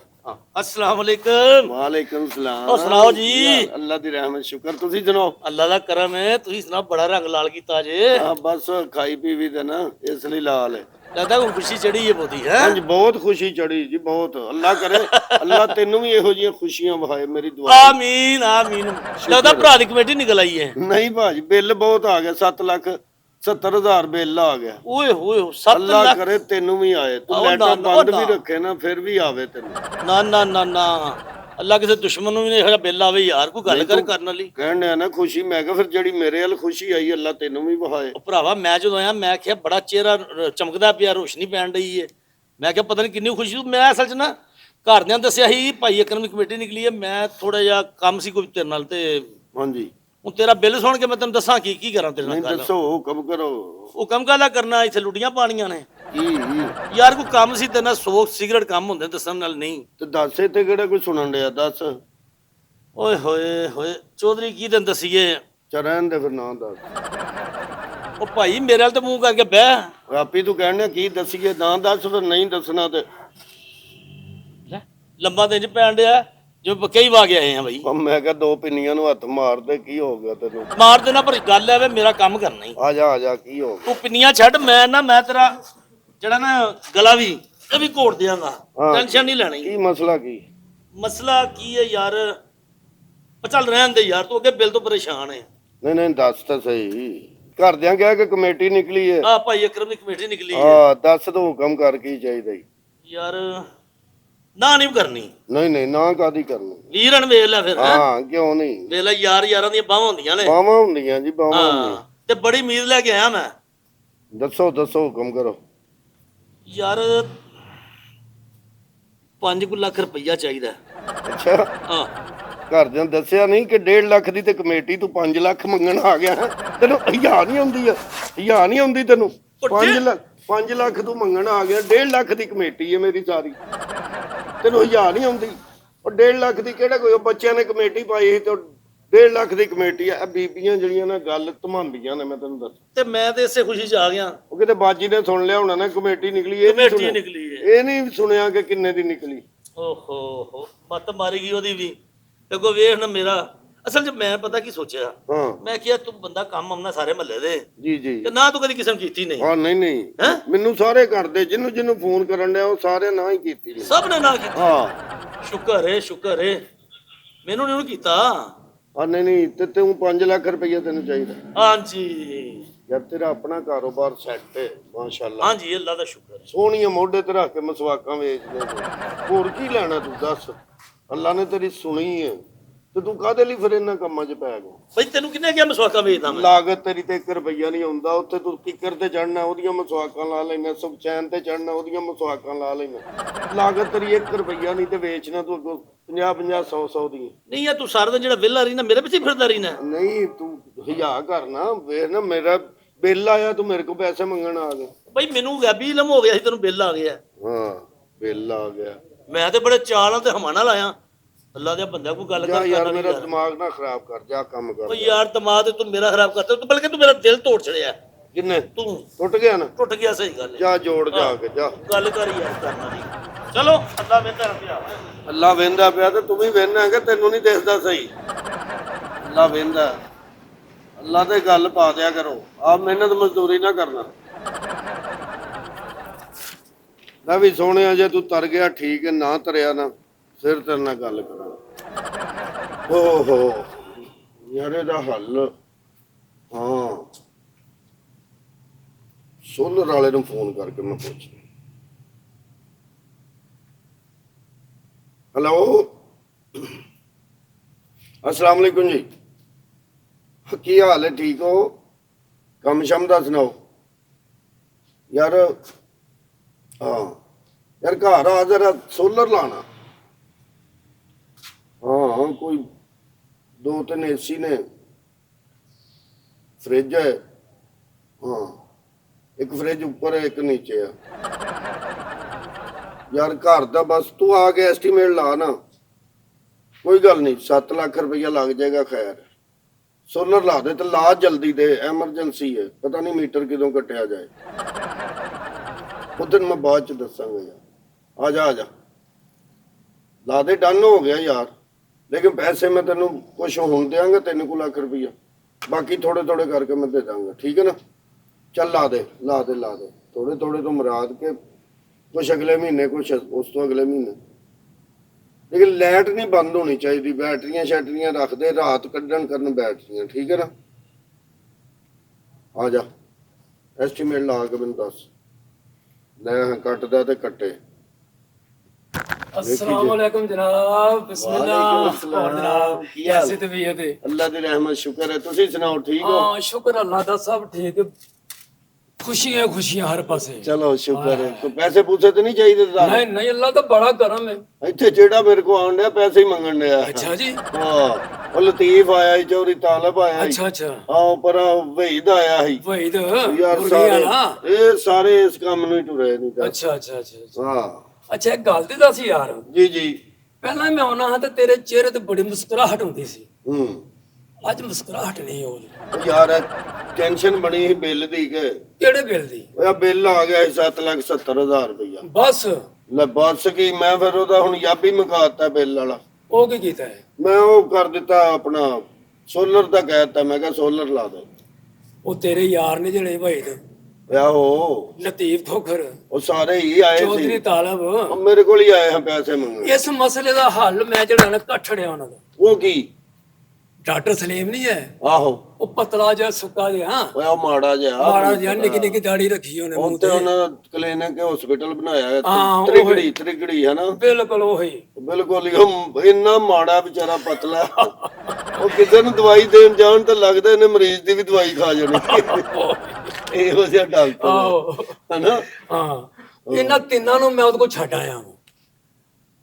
अस्सलाम वालेकुम। ਵਾਲੇਕੁਮ ਸਲਾਮ। ਉਹ ਸੁਣਾਓ ਜੀ। ਅੱਲਾ ਦੀ ਰਹਿਮਤ ਸ਼ੁਕਰ, ਤੁਸੀਂ ਸੁਣਾਓ। ਅੱਲਾ ਦਾ ਕਰਮ ਹੈ, ਤੁਸੀਂ ਸੁਣਾਓ ਬੜਾ ਰੰਗ ਲਾਲ ਕੀਤਾ ਜੇ। ਹਾਂ ਬਸ ਖਾਈ ਪੀ ਵੀ ਤੇ ਨਾ ਇਸ ਲਈ ਲਾਲ ਹੈ। ਲੱਗਦਾ ਕੋਈ ਖੁਸ਼ੀ ਚੜੀ ਹੈ ਬਹੁਤੀ ਹੈ। ਹਾਂਜੀ ਬਹੁਤ ਖੁਸ਼ੀ ਚੜੀ ਜੀ ਬਹੁਤ। ਅੱਲਾ ਕਰੇ ਅੱਲਾ ਤੈਨੂੰ ਵੀ ਇਹੋ ਜਿਹੀਆਂ ਖੁਸ਼ੀਆਂ ਵਹਾਏ, ਮੇਰੀ ਦੁਆ। ਆਮੀਨ ਆਮੀਨ। ਲੱਗਦਾ ਭਰਾ ਦੀ ਕਮੇਟੀ ਨਿਕਲ ਆਈ ਹੈ। ਨਹੀਂ ਭਾਜੀ ਬਿੱਲ ਬਹੁਤ ਆ ਗਿਆ, 7,70,000 ਬਿੱਲ ਆ ਗਿਆ। ਓਏ ਹੋਏ 7 ਅੱਲਾ ਲੱਖ। ਕਰੇ ਤੈਨੂੰ ਵੀ ਆਏ, ਤੂੰ ਉਹ ਲੈਟਰ ਨਾ, ਬੰਦ ਉਹ ਵੀ ਨਾ। ਰੱਖੇ ਨਾ ਫਿਰ ਵੀ ਆਵੇ ਤੈਨੂੰ। ਨਾ ਨਾ ਨਾ ਨਾ ਅੱਲਾ ਕਿਸੇ ਦੁਸ਼ਮਣ ਨੂੰ ਵੀ ਨਹੀਂ ਇਹੋ ਬਿੱਲ ਆਵੇ ਯਾਰ, ਕੋਈ ਗੱਲ ਕਰ ਕਰਨ ਵਾਲੀ। ਕਹਿਣ ਡਿਆ ਨਾ ਖੁਸ਼ੀ, ਮੈਂ ਕਿਹਾ ਫਿਰ ਜਿਹੜੀ ਮੇਰੇ ਵੱਲ ਖੁਸ਼ੀ ਆਈ ਅੱਲਾ ਤੈਨੂੰ ਵੀ ਵਹਾਏ। ਉਹ ਭਰਾਵਾ ਮੈਂ ਜਦੋਂ ਆਇਆ ਮੈਂ ਕਿਹਾ ਬੜਾ ਚਿਹਰਾ ਚਮਕਦਾ ਪਿਆ, ਰੋਸ਼ਨੀ ਪੈਣ ਰਹੀ ਹੈ। ਮੈਂ ਕਿਹਾ ਪਤਾ ਨਹੀਂ ਕਿੰਨੀ ਖੁਸ਼ੀ ਹੋਊ। ਮੈਂ ਅਸਲ 'ਚ ਨਾ ਘਰਦਿਆਂ ਦੱਸਿਆ ਸੀ ਭਾਈ ਅਕਰਮ ਦੀ ਕਮੇਟੀ ਨਿਕਲੀ ਹੈ। ਮੈਂ ਥੋੜਾ ਜਿਹਾ ਕੰਮ ਸੀ ਕੋਈ ਤੇਰੇ ਨਾਲ, ਤੇ ਹਾਂਜੀ ਹੁਣ ਤੇਰਾ ਬਿੱਲ ਸੁਣ ਕੇ ਮੈਂ ਤੈਨੂੰ ਦੱਸਾਂ ਕੀ ਕਰਾਂ ਤੇਰੇ ਨਹੀਂ ਨਾਲ। ਦੱਸੋ ਹੁਕਮ ਕਰੋ। ਉਹ ਕੰਮ ਕਾਹਦਾ ਕਰਨਾ, ਇੱਥੇ ਲੁੱਡੀਆਂ ਪਾਣੀਆਂ ਨੇ ਕੀ ਯਾਰ। ਕੋਈ ਕੰਮ ਸੀ ਤੇਰੇ ਨਾਲ, 100 ਸਿਗਰਟ ਕੰਮ ਹੁੰਦੇ ਦੱਸਣ ਨਾਲ ਨਹੀਂ। ਤੇ ਦੱਸ ਇੱਥੇ ਕਿਹੜਾ ਕੋਈ ਸੁਣਨ ਡਿਆ ਦੱਸ। ਓਏ ਹੋਏ ਹੋਏ ਚੌਧਰੀ ਕੀ ਤੈਨੂੰ ਦੱਸੀਏ। ਚੱਲ ਰਹਿਣ ਦੇ ਫਿਰ ਨਾ ਦੱਸ। ਉਹ ਭਾਈ ਮੇਰੇ ਨਾਲ ਤਾਂ ਮੂੰਹ ਕਰਕੇ ਬਹਿ। ਆਪੀ ਤੂੰ ਕਹਿਣ ਡਿਆ ਕੀ ਦੱਸੀਏ, ਨਾ ਦੱਸ ਫਿਰ ਨਹੀਂ ਦੱਸਣਾ ਤੇ ਲੰਬਾ ਦਿਨ ਚ ਪੈਣ ਡਿਆ ਜੋ ਕਈ ਵਾਰ ਆਏ ਆ ਬਾਈ। ਉਹ ਮੈਂ ਕਿਹਾ 2 ਪਿੰਨੀਆਂ ਨੂੰ ਹੱਥ ਮਾਰ ਦੇ, ਕੀ ਹੋ ਗਿਆ ਤੈਨੂੰ? ਮਾਰ ਦੇਣਾ ਪਰ ਗੱਲ ਐ ਵੇ ਮੇਰਾ ਕੰਮ ਕਰਨਾ ਹੀ। ਆ ਜਾ ਕੀ ਹੋ ਗਿਆ? ਤੂੰ ਪਿੰਨੀਆਂ ਛੱਡ, ਮੈਂ ਤੇਰਾ ਜਿਹੜਾ ਨਾ ਗਲਾ ਵੀ ਇਹ ਵੀ ਘੋੜ ਦਿਆਂਗਾ। ਟੈਨਸ਼ਨ ਨਹੀਂ ਲੈਣੀ। ਕੀ ਮਸਲਾ ਕੀ? ਮਸਲਾ ਕੀ ਹੈ ਯਾਰ, ਚੱਲ ਰਹਿਣ ਦੇ ਯਾਰ, ਤੂੰ ਅੱਗੇ ਬਿੱਲ ਤੋਂ ਪਰੇਸ਼ਾਨ ਹੈ। ਨਹੀਂ ਦੱਸ ਤਾਂ ਸਹੀ। ਘਰਦਿਆਂ ਕਿਹਾ ਕਿ ਕਮੇਟੀ ਨਿਕਲੀ ਹੈ। ਆ ਭਾਈ ਅਕਰਮ ਦੀ ਕਮੇਟੀ ਨਿਕਲੀ ਹੈ। ਹਾਂ ਦੱਸ ਦੋ ਹੁਕਮ ਕਰ ਕੀ ਚਾਹੀਦਾ ਈ? ਯਾਰ ਨਾ ਨਹੀਂ ਕਰਨੀ। ਨਹੀਂ ਨਾ ਕਾਦੀ ਕਰਨੀ? ਵੀਰਨ ਵੇਖ ਲੈ ਫਿਰ। ਹਾਂ ਕਿਉਂ ਨਹੀਂ? ਵੇਖ ਲੈ ਯਾਰਾਂ ਦੀਆਂ ਬਾਹਾਂ ਹੁੰਦੀਆਂ ਨੇ। ਬਾਹਾਂ ਹੁੰਦੀਆਂ ਜੀ ਬਾਹਾਂ ਹੁੰਦੀਆਂ। ਤੇ ਬੜੀ ਉਮੀਦ ਲੈ ਕੇ ਆਇਆ ਮੈਂ। ਦੱਸੋ ਹੁਕਮ ਕਰੋ। ਯਾਰ 5 ਲੱਖ ਰੁਪਈਆ ਚਾਹੀਦਾ। ਅੱਛਾ ਹਾਂ ਘਰਦਿਆਂ ਦੱਸਿਆ ਨਹੀਂ ਕਿ 1.5 ਲੱਖ ਦੀ ਤੇ ਕਮੇਟੀ, ਤੂੰ 5 ਲੱਖ ਮੰਗਣ ਆ ਗਿਆ? ਤੈਨੂੰ ਹਿਆ ਨਹੀਂ ਆਉਂਦੀ ਆ? ਹਿਆ ਨਹੀਂ ਆਉਂਦੀ ਤੈਨੂੰ? 5 ਲੱਖ ਤੂੰ ਮੰਗਣ ਆ ਗਿਆ, 1.5 ਲੱਖ ਦੀ ਕਮੇਟੀ ਹੈ ਮੇਰੀ ਸਾਰੀ। ਤੈਨੂੰ ਹਿਆ ਨਹੀਂ ਆਉਂਦੀ? ਉਹ 1.5 ਲੱਖ ਦੀ ਕਿਹੜਾ ਕੋਈ ਬੱਚਿਆਂ ਨੇ ਕਮੇਟੀ ਪਾਈ ਸੀ ਤੇ 1.5 ਲੱਖ ਦੀ ਕਮੇਟੀ ਆ। ਬੀਬੀਆਂ ਜਿਹੜੀਆਂ ਨਾ ਗੱਲ ਧਮਾਉਂਦੀਆਂ ਨੇ, ਮੈਂ ਤੈਨੂੰ ਦੱਸ। ਤੇ ਮੈਂ ਤੇ ਇਸੇ ਖੁਸ਼ੀ 'ਚ ਆ ਗਿਆ। ਉਹ ਕਿਤੇ ਬਾਜੀ ਨੇ ਸੁਣ ਲਿਆ ਹੋਣਾ ਨਾ ਕਮੇਟੀ ਨਿਕਲੀ, ਇਹ ਨਹੀਂ ਕਮੇਟੀ ਸੁਣਿਆ। ਨਿਕਲੀ ਹੈ। ਇਹ ਨਹੀਂ ਸੁਣਿਆ ਕਿ ਕਿੰਨੇ ਦੀ ਨਿਕਲੀ। ਓਹੋ ਹੋ, ਮੱਤ ਮਾਰੀ ਗਈ ਉਹਦੀ ਵੀ। ਤੇ ਕੋ ਵੇਖ ਨਾ ਮੇਰਾ, ਅਸਲ 'ਚ ਮੈਂ ਪਤਾ ਕੀ ਸੋਚਿਆ, ਹਾਂ ਮੈਂ ਕਿਹਾ ਤੂੰ ਬੰਦਾ ਕੰਮ ਆਉਣਾ ਸਾਰੇ ਮਹੱਲੇ ਦੇ, ਜੀ ਜੀ। ਤੇ ਨਾ ਤੂੰ ਕਦੀ ਕਿਸੇ ਨੂੰ ਕੀਤੀ ਨਹੀਂ। ਹਾਂ ਨਹੀਂ ਨਹੀਂ, ਹੈਂ? ਮੈਨੂੰ ਸਾਰੇ ਕਰਦੇ, ਜਿਹਨੂੰ ਫੋਨ ਕਰਨ ਡਿਆ ਉਹ ਸਾਰੇ ਨਾ ਹੀ ਕੀਤੀ ਨੇ। ਸਭ ਨੇ ਨਾ ਕੀਤੀ। ਹਾਂ ਸ਼ੁਕਰ ਏ ਸ਼ੁਕਰ ਏ, ਮੈਨੂੰ ਨਹੀਂ ਕੀਤਾ। ਹਾਂ ਨਹੀਂ ਨਹੀਂ, ਤੇ ਤੂੰ 5 ਲੱਖ ਰੁਪਈਆ ਤੈਨੂੰ ਚਾਹੀਦਾ। ਹਾਂਜੀ ਯਾਰ ਤੇਰਾ ਆਪਣਾ ਕਾਰੋਬਾਰ ਸੈੱਟ ਹੈ ਮਾਸ਼ਾਅੱਲਾ। ਹਾਂਜੀ, ਅੱਲਾ ਦਾ ਸ਼ੁਕਰ ਹੈ। ਸੋਹਣੀਆਂ ਮੋਢੇ ਤੇ ਰੱਖ ਕੇ ਮਸਵਾਕਾਂ ਵੇਚਦੇ ਤੂੰ। ਹੋਰ ਕੀ ਲੈਣਾ ਤੂੰ ਦੱਸ। ਅੱਲਾ ਨੇ ਤੇਰੀ ਸੁਣੀ ਹੈ, ਤੇ ਤੂੰ ਕਾਹਦੇ ਲਈ ਫਿਰ ਇਹਨਾਂ ਕੰਮਾਂ 'ਚ ਪੈ ਗਿਆ। ਬਈ ਤੈਨੂੰ ਕਿੰਨੇ ਕਿਹਾ ਮਸਵਾਕਾ ਵੇਚਦਾ ਮੈਂ? ਲਾਗਤ ਤੇਰੀ ਤੇ 1 ਰੁਪਈਆ ਨਹੀਂ ਆਉਂਦਾ। ਉੱਥੇ ਤੂੰ ਕਿੱਕਰ ਤੇ ਚੜਨਾ, ਉਹਦੀਆਂ ਮਸਵਾਕਾਂ ਲਾ ਲੈਣਾ। ਸੁਖਚੈਨ ਤੇ ਚੜਨਾ, ਉਹਦੀਆਂ ਮਸਵਾਕਾਂ ਲਾ ਲੈਣਾ। ਲਾਗਤ ਤੇਰੀ 1 ਰੁਪਈਆ ਨਹੀਂ, ਤੇ ਵੇਚਣਾ ਤੂੰ ਅੱਗੋਂ 50 100 ਦੀ। ਨਹੀਂ ਯਾਰ, ਤੂੰ ਸਾਰਾ ਦਿਨ ਜਿਹੜਾ ਵਿਹਲਾ ਰਹੀ ਨਾ, ਮੇਰੇ ਪਿੱਛੇ ਫਿਰਦਾ ਰਹੀ ਨਾ। ਨਹੀਂ ਤੂੰ ਹਿਆ ਕਰਨਾ। ਵੇਖ ਨਾ, ਮੇਰਾ ਬਿੱਲ ਆਇਆ, ਤੂੰ ਮੇਰੇ ਕੋਲ ਪੈਸੇ ਮੰਗਣ ਆ ਗਿਆ। ਬਈ ਮੈਨੂੰ ਗੈਬੀ ਇਲਮ ਹੋ ਗਿਆ ਸੀ ਤੈਨੂੰ ਬਿੱਲ ਆ ਗਿਆ। ਹਾਂ ਬਿੱਲ ਆ ਗਿਆ। ਮੈਂ ਤੇ ਬੜੇ ਚਾਅ ਨਾਲ ਤੇ ਹਮਾਨਾ ਲਾਇਆ। ਅੱਲਾ ਦੇ ਬੰਦਾ ਕੋਈ ਗੱਲ ਜਾ ਕਰ ਯਾਰ, ਮੇਰਾ ਦਿਮਾਗ ਨਾ ਖਰਾਬ ਕਰ, ਜਾ ਕੰਮ ਕਰ। ਓ ਯਾਰ, ਦਿਮਾਗ ਤੇ ਤੂੰ ਮੇਰਾ ਖਰਾਬ ਕਰਤਾ, ਤੂੰ ਬਲਕਿ ਤੂੰ ਮੇਰਾ ਦਿਲ ਤੋੜ ਛੜਿਆ। ਕਿੰਨੇ ਤੂੰ ਟੁੱਟ ਗਿਆ ਨਾ? ਟੁੱਟ ਗਿਆ, ਸਹੀ ਗੱਲ ਹੈ। ਜਾ ਜੋੜ ਜਾ ਕੇ ਜਾ। ਗੱਲ ਕਰ ਯਾਰ ਕਰਨਾ ਦੀ। ਚਲੋ ਅੱਲਾ ਵੇਂਦਾ ਪਿਆ। ਅੱਲਾ ਵੇਂਦਾ ਪਿਆ ਤੇ ਤੂੰ ਵੀ ਵੇਂਦਾ ਕਿ ਤੈਨੂੰ ਨਹੀਂ ਦਿਸਦਾ ਸਹੀ? ਅੱਲਾ ਵੇਂਦਾ। ਅੱਲਾ ਤੇ ਗੱਲ ਪਾ ਦਿਆ ਕਰੋ, ਆਪ ਮਿਹਨਤ ਮਜ਼ਦੂਰੀ ਨਾ ਕਰਨਾ। ਮੈਂ ਵੀ ਸੋਹਣਿਆ, ਜੇ ਤੂੰ ਤਰ ਗਿਆ ਠੀਕ ਹੈ, ਨਾ ਤਰਿਆ ਨਾ ਫਿਰ ਤੇਰੇ ਨਾਲ ਗੱਲ ਕਰਾਂ। ਓਹੋ ਯਾਰ, ਇਹਦਾ ਹੱਲ। ਹਾਂ, ਸੋਲਰ ਵਾਲੇ ਨੂੰ ਫੋਨ ਕਰਕੇ ਮੈਂ ਪੁੱਛ। ਹੈਲੋ, अस्सलाम वालेकुम जी। की हाल है? ठीक हो? कम शम दा सुनाओ यार। हाँ यार, घर आ जरा, सोलर लाना। हाँ कोई 2-3 AC ने, फ्रिज है। हाँ, एक फ्रिज ऊपर है, एक नीचे है। यार घर दा बस तू आके एस्टीमेट ला ना। कोई गल नहीं, 7 लाख रुपया लग जाएगा। खैर सोलर ला दे, तो ला जल्दी दे, एमरजेंसी है। पता नहीं मीटर किदों कटिया जाए। उस दिन मैं बाद च दसांगा यार। आ जा ला दे, डन हो गया यार। लेकिन पैसे मैं तेन कुछ हुण देंगा, 3 लाख रुपया, बाकी थोड़े थोड़े करके मैं दे दूंगा। ठीक है ना? चल ला दे ला दे ला दे, थोड़े थोड़े तो मुराद के, कुछ अगले महीने, कुछ उस तो अगले महीने। लेकिन लाइट नहीं बंद होनी चाहिए। बैटरियां शैटरियां रख दे, रात कड्ढन करन बैटरियां। ठीक है ना? आ जा, एस्टीमेट ला के मैनूं दस। लै कटदा ते कट्टे। अस्सलाम वालेकुम जनाब, बिस्मिल्लाह। वालेकुम अस्सलाम। और जनाब की हाल? कैसे तबीयत है? अल्लाह दी रहमत, शुक्र है। तुसीं सुनाओ, ठीक हो? हाँ शुक्र अल्लाह दा, सब ठीक है। खुशियां खुशियां हर पासे। चलो शुक्र है। कोई पैसे पूसे तो नहीं चाहिए? नहीं नहीं, अल्लाह का बड़ा करम है। ਇੱਥੇ ਜਿਹੜਾ ਮੇਰੇ ਕੋ ਆਉਣ ਡਿਆ, ਪੈਸੇ ਹੀ ਮੰਗਣ ਡਿਆ। अच्छा जी। ਹਾਂ, ਉਹ ਲਤੀਫ ਆਇਆ ਸੀ, ਚੌਧਰੀ ਤਾਲਬ ਆਇਆ ਸੀ। अच्छा अच्छा, ਹਾਂ, ਪਰ ਵਹੀਦ ਆਇਆ ਸੀ। वही तो ਯਾਰ मुर्गियां ਸਾਰੇ ना। ਇਹ ਸਾਰੇ ਇਸ ਕੰਮ ਨੂੰ ਹੀ ਟੁਰੇ ਨਹੀਂ ਤਾਂ। अच्छा अच्छा अच्छा अच्छा। ਹਾਂ अच्छा एक गल दी दस यार, ਜੀ ਜੀ। पहला मैं आना हाँ तो तेरे चेहरे ते बड़ी मुस्कुराहट होती सी, ਹੂੰ अज मुस्कुराहट नहीं हो रही। ਉਹ ਯਾਰ ਟੈਨਸ਼ਨ ਬਣੀ ਸੀ ਬਿੱਲ ਦੀ ਕਿ केड़े बिल दी? ਉਹ ਬਿੱਲ ਆ ਗਿਆ ਸੀ 7,70,000 ਰੁਪਇਆ। बस ਲੈ ਬੱਸ ਕੀ, ਮੈਂ ਫਿਰ ਉਹਦਾ ਹੁਣ ਯਾਬੀ ਮੁਕਾਤਾ ਬਿੱਲ ਵਾਲਾ। वो की कीता है? ਮੈਂ ਉਹ ਕਰ ਦਿੱਤਾ ਆਪਣਾ ਸੋਲਰ ਦਾ ਕਹਿ ਦਿੱਤਾ। ਮੈਂ ਕਿਹਾ ਸੋਲਰ ਲਾ ਦੇ। वो तेरे यार ने जड़े वहीद, ਆਹੋ लतीफ ठोकर, ਉਹ ਸਾਰੇ ਹੀ ਆਏ चौधरी ਸੀ। तालब, ਉਹ ਮੇਰੇ ਕੋਲ ਹੀ ਆਏ ਹਾਂ ਪੈਸੇ ਮੰਗਣ। इस मसले का हल मैं जड़ा ना कट्ठड़िया उन्हां दा। ਉਹ ਕੀ? डॉक्टर सलीम नहीं है, ਆਹੋ वो पतला जिहा सुक्का जिहा, ਓਏ ਉਹ ਮਾੜਾ ਜਿਹਾ माड़ा जिहा, निक्की निक्की दाढ़ी रखी उन्हें मुंह ਉੱਤੇ ते। ਉਹਨਾਂ ਕਲੀਨਿਕ ਹਸਪੀਟਲ ਬਣਾਇਆ ਹੈ। ਹਾਂ, ਉਹ ਤ੍ਰਿਗੜੀ ਹੈ ਨਾ? बिल्कुल वही। ਬਿਲਕੁਲ ਹੀ। ਉਹ ਇੰਨਾ ਮਾੜਾ ਵਿਚਾਰਾ ਪਤਲਾ, ਉਹ ਕਿਸੇ ਨੂੰ ਦਵਾਈ ਦੇਣ ਜਾਣ ਤਾਂ ਲੱਗਦਾ ਇਹਨੇ ਮਰੀਜ਼ ਦੀ ਵੀ ਦਵਾਈ ਖਾ ਜਾਣੀ। ਇਹੋ ਜਿਹਾ ਡਾਕਟਰ ਆਹੋ ਹੈ ਨਾ? ਹਾਂ, ਇਹਨਾਂ ਤਿੰਨਾਂ ਨੂੰ ਮੈਂ ਉਹਦੇ ਕੋਲ ਛੱਡ ਆਇਆ ਹਾਂ।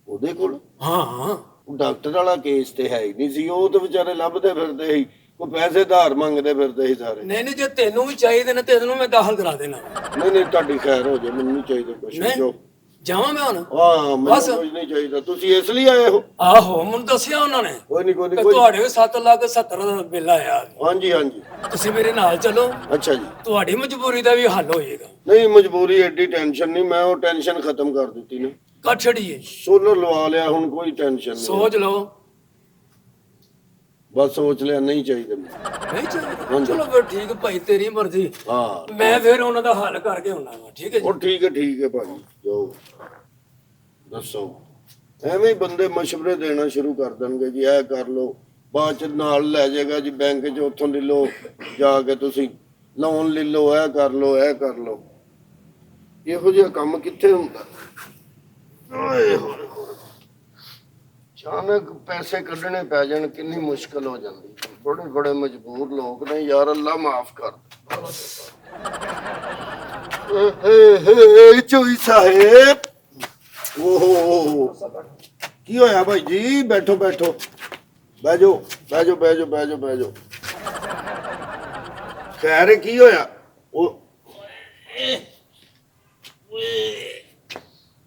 ਉਹਦੇ ਕੋਲ ਹਾਂ ਡਾਕਟਰ ਵਾਲਾ ਕੇਸ ਤੇ ਹੈ ਹੀ ਨਹੀਂ ਸੀ। ਉਹ ਤਾਂ ਵਿਚਾਰੇ ਲੱਭਦੇ ਫਿਰਦੇ ਸੀ, ਕੋਈ ਪੈਸੇ ਧਾਰ ਮੰਗਦੇ ਫਿਰਦੇ ਸੀ ਸਾਰੇ। ਨਹੀਂ ਨਹੀਂ, ਜੇ ਤੈਨੂੰ ਵੀ ਚਾਹੀਦੇ ਨੇ ਤੈਨੂੰ ਮੈਂ ਦਾਖਲ ਕਰਾ ਦੇਣਾ। ਨਹੀਂ ਨਹੀਂ, ਤੁਹਾਡੀ ਖੈਰ ਹੋ ਜਾਏ, ਮੈਨੂੰ ਨਹੀਂ ਚਾਹੀਦਾ ਕੁਛ। ਨਹੀਂ ਜੋ ਜਾਵਾਂ ਮੈਂ ਹੁਣ ਹਾਂ ਬਸ। ਮੈਨੂੰ ਕੁਝ ਨਹੀਂ ਚਾਹੀਦਾ, ਤੁਸੀਂ ਇਸ ਲਈ ਆਏ ਹੋ? ਆਹੋ ਮੈਨੂੰ ਦੱਸਿਆ ਉਹਨਾਂ ਨੇ ਕੋਈ ਨਹੀਂ ਕੋਈ ਕਿ ਨਹੀਂ ਕੋਈ। ਤੁਹਾਡੇ 7,70,000 ਦਾ ਬਿੱਲ ਆਇਆ। ਹਾਂਜੀ ਹਾਂਜੀ। ਤੁਸੀਂ ਮੇਰੇ ਨਾਲ ਚੱਲੋ, ਅੱਛਾ ਜੀ। ਤੁਹਾਡੀ ਮਜਬੂਰੀ ਦਾ ਵੀ ਹੱਲ ਹੋ ਜਾਏਗਾ। ਨਹੀਂ ਮਜਬੂਰੀ ਐਡੀ ਟੈਨਸ਼ਨ ਨਹੀਂ, ਮੈਂ ਉਹ ਟੈਨਸ਼ਨ ਖਤਮ ਕਰ ਦਿੱਤੀ ਨਾ। ਕੱਟ ਛੜੀਏ, ਸੋਲਰ ਲਵਾ ਲਿਆ, ਹੁਣ ਕੋਈ ਟੈਨਸ਼ਨ ਨਹੀਂ। ਸੋਚ ਲਓ। ਬਸ ਸੋਚ ਲਿਆ, ਨਹੀਂ ਚਾਹੀਦਾ ਮੈਨੂੰ। ਨਹੀਂ ਚਾਹੀਦਾ, ਚਲੋ ਫਿਰ ਠੀਕ ਭਾਈ, ਤੇਰੀ ਮਰਜ਼ੀ। ਹਾਂ ਮੈਂ ਫਿਰ ਉਹਨਾਂ ਦਾ ਹੱਲ ਕਰਕੇ ਆਉਣਾ ਵਾ, ਠੀਕ ਹੈ ਜੀ। ਉਹ ਠੀਕ ਹੈ ਭਾਜੀ, ਜਾਓ ਦੱਸੋ। ਐਵੇਂ ਹੀ ਬੰਦੇ ਮਸ਼ਵਰੇ ਦੇਣਾ ਸ਼ੁਰੂ ਕਰ ਦੇਣਗੇ ਜੀ, ਇਹ ਕਰ ਲਓ, ਬਾਅਦ ਚ ਨਾਲ ਲੈ ਜਾਏਗਾ ਜੀ ਬੈਂਕ ਚ, ਉੱਥੋਂ ਲੈ ਲਓ ਜਾ ਕੇ, ਤੁਸੀਂ ਲੋਨ ਲੈ ਲਓ, ਇਹ ਕਰ ਲਓ ਇਹ ਕਰ ਲਓ। ਇਹੋ ਜਿਹਾ ਕੰਮ ਕਿੱਥੇ ਹੁੰਦਾ? ਓਏ ਹੋਏ ਹੋਏ। ਅਚਾਨਕ ਪੈਸੇ ਕੱਢਣੇ ਪੈ ਜਾਣ ਕਿੰਨੀ ਮੁਸ਼ਕਲ ਹੋ ਜਾਂਦੀ। ਬੜੇ ਬੜੇ ਮਜਬੂਰ ਲੋਕ ਨੇ ਯਾਰ, ਅੱਲਾ ਮਾਫ ਕਰ। ਏ ਚੋਈ ਸਾਹਿਬ, ਓਹੋ ਕੀ ਹੋਇਆ ਭਾਈ ਜੀ? ਬੈਠੋ ਬੈਠੋ, ਬਹਿ ਜਾਓ ਬਹਿ ਜਾਓ ਬਹਿ ਜਾਓ ਬਹਿ ਜਾਓ ਬਹਿ ਜਾਓ। ਖੈਰ ਹੈ, ਕੀ ਹੋਇਆ? ਉਹ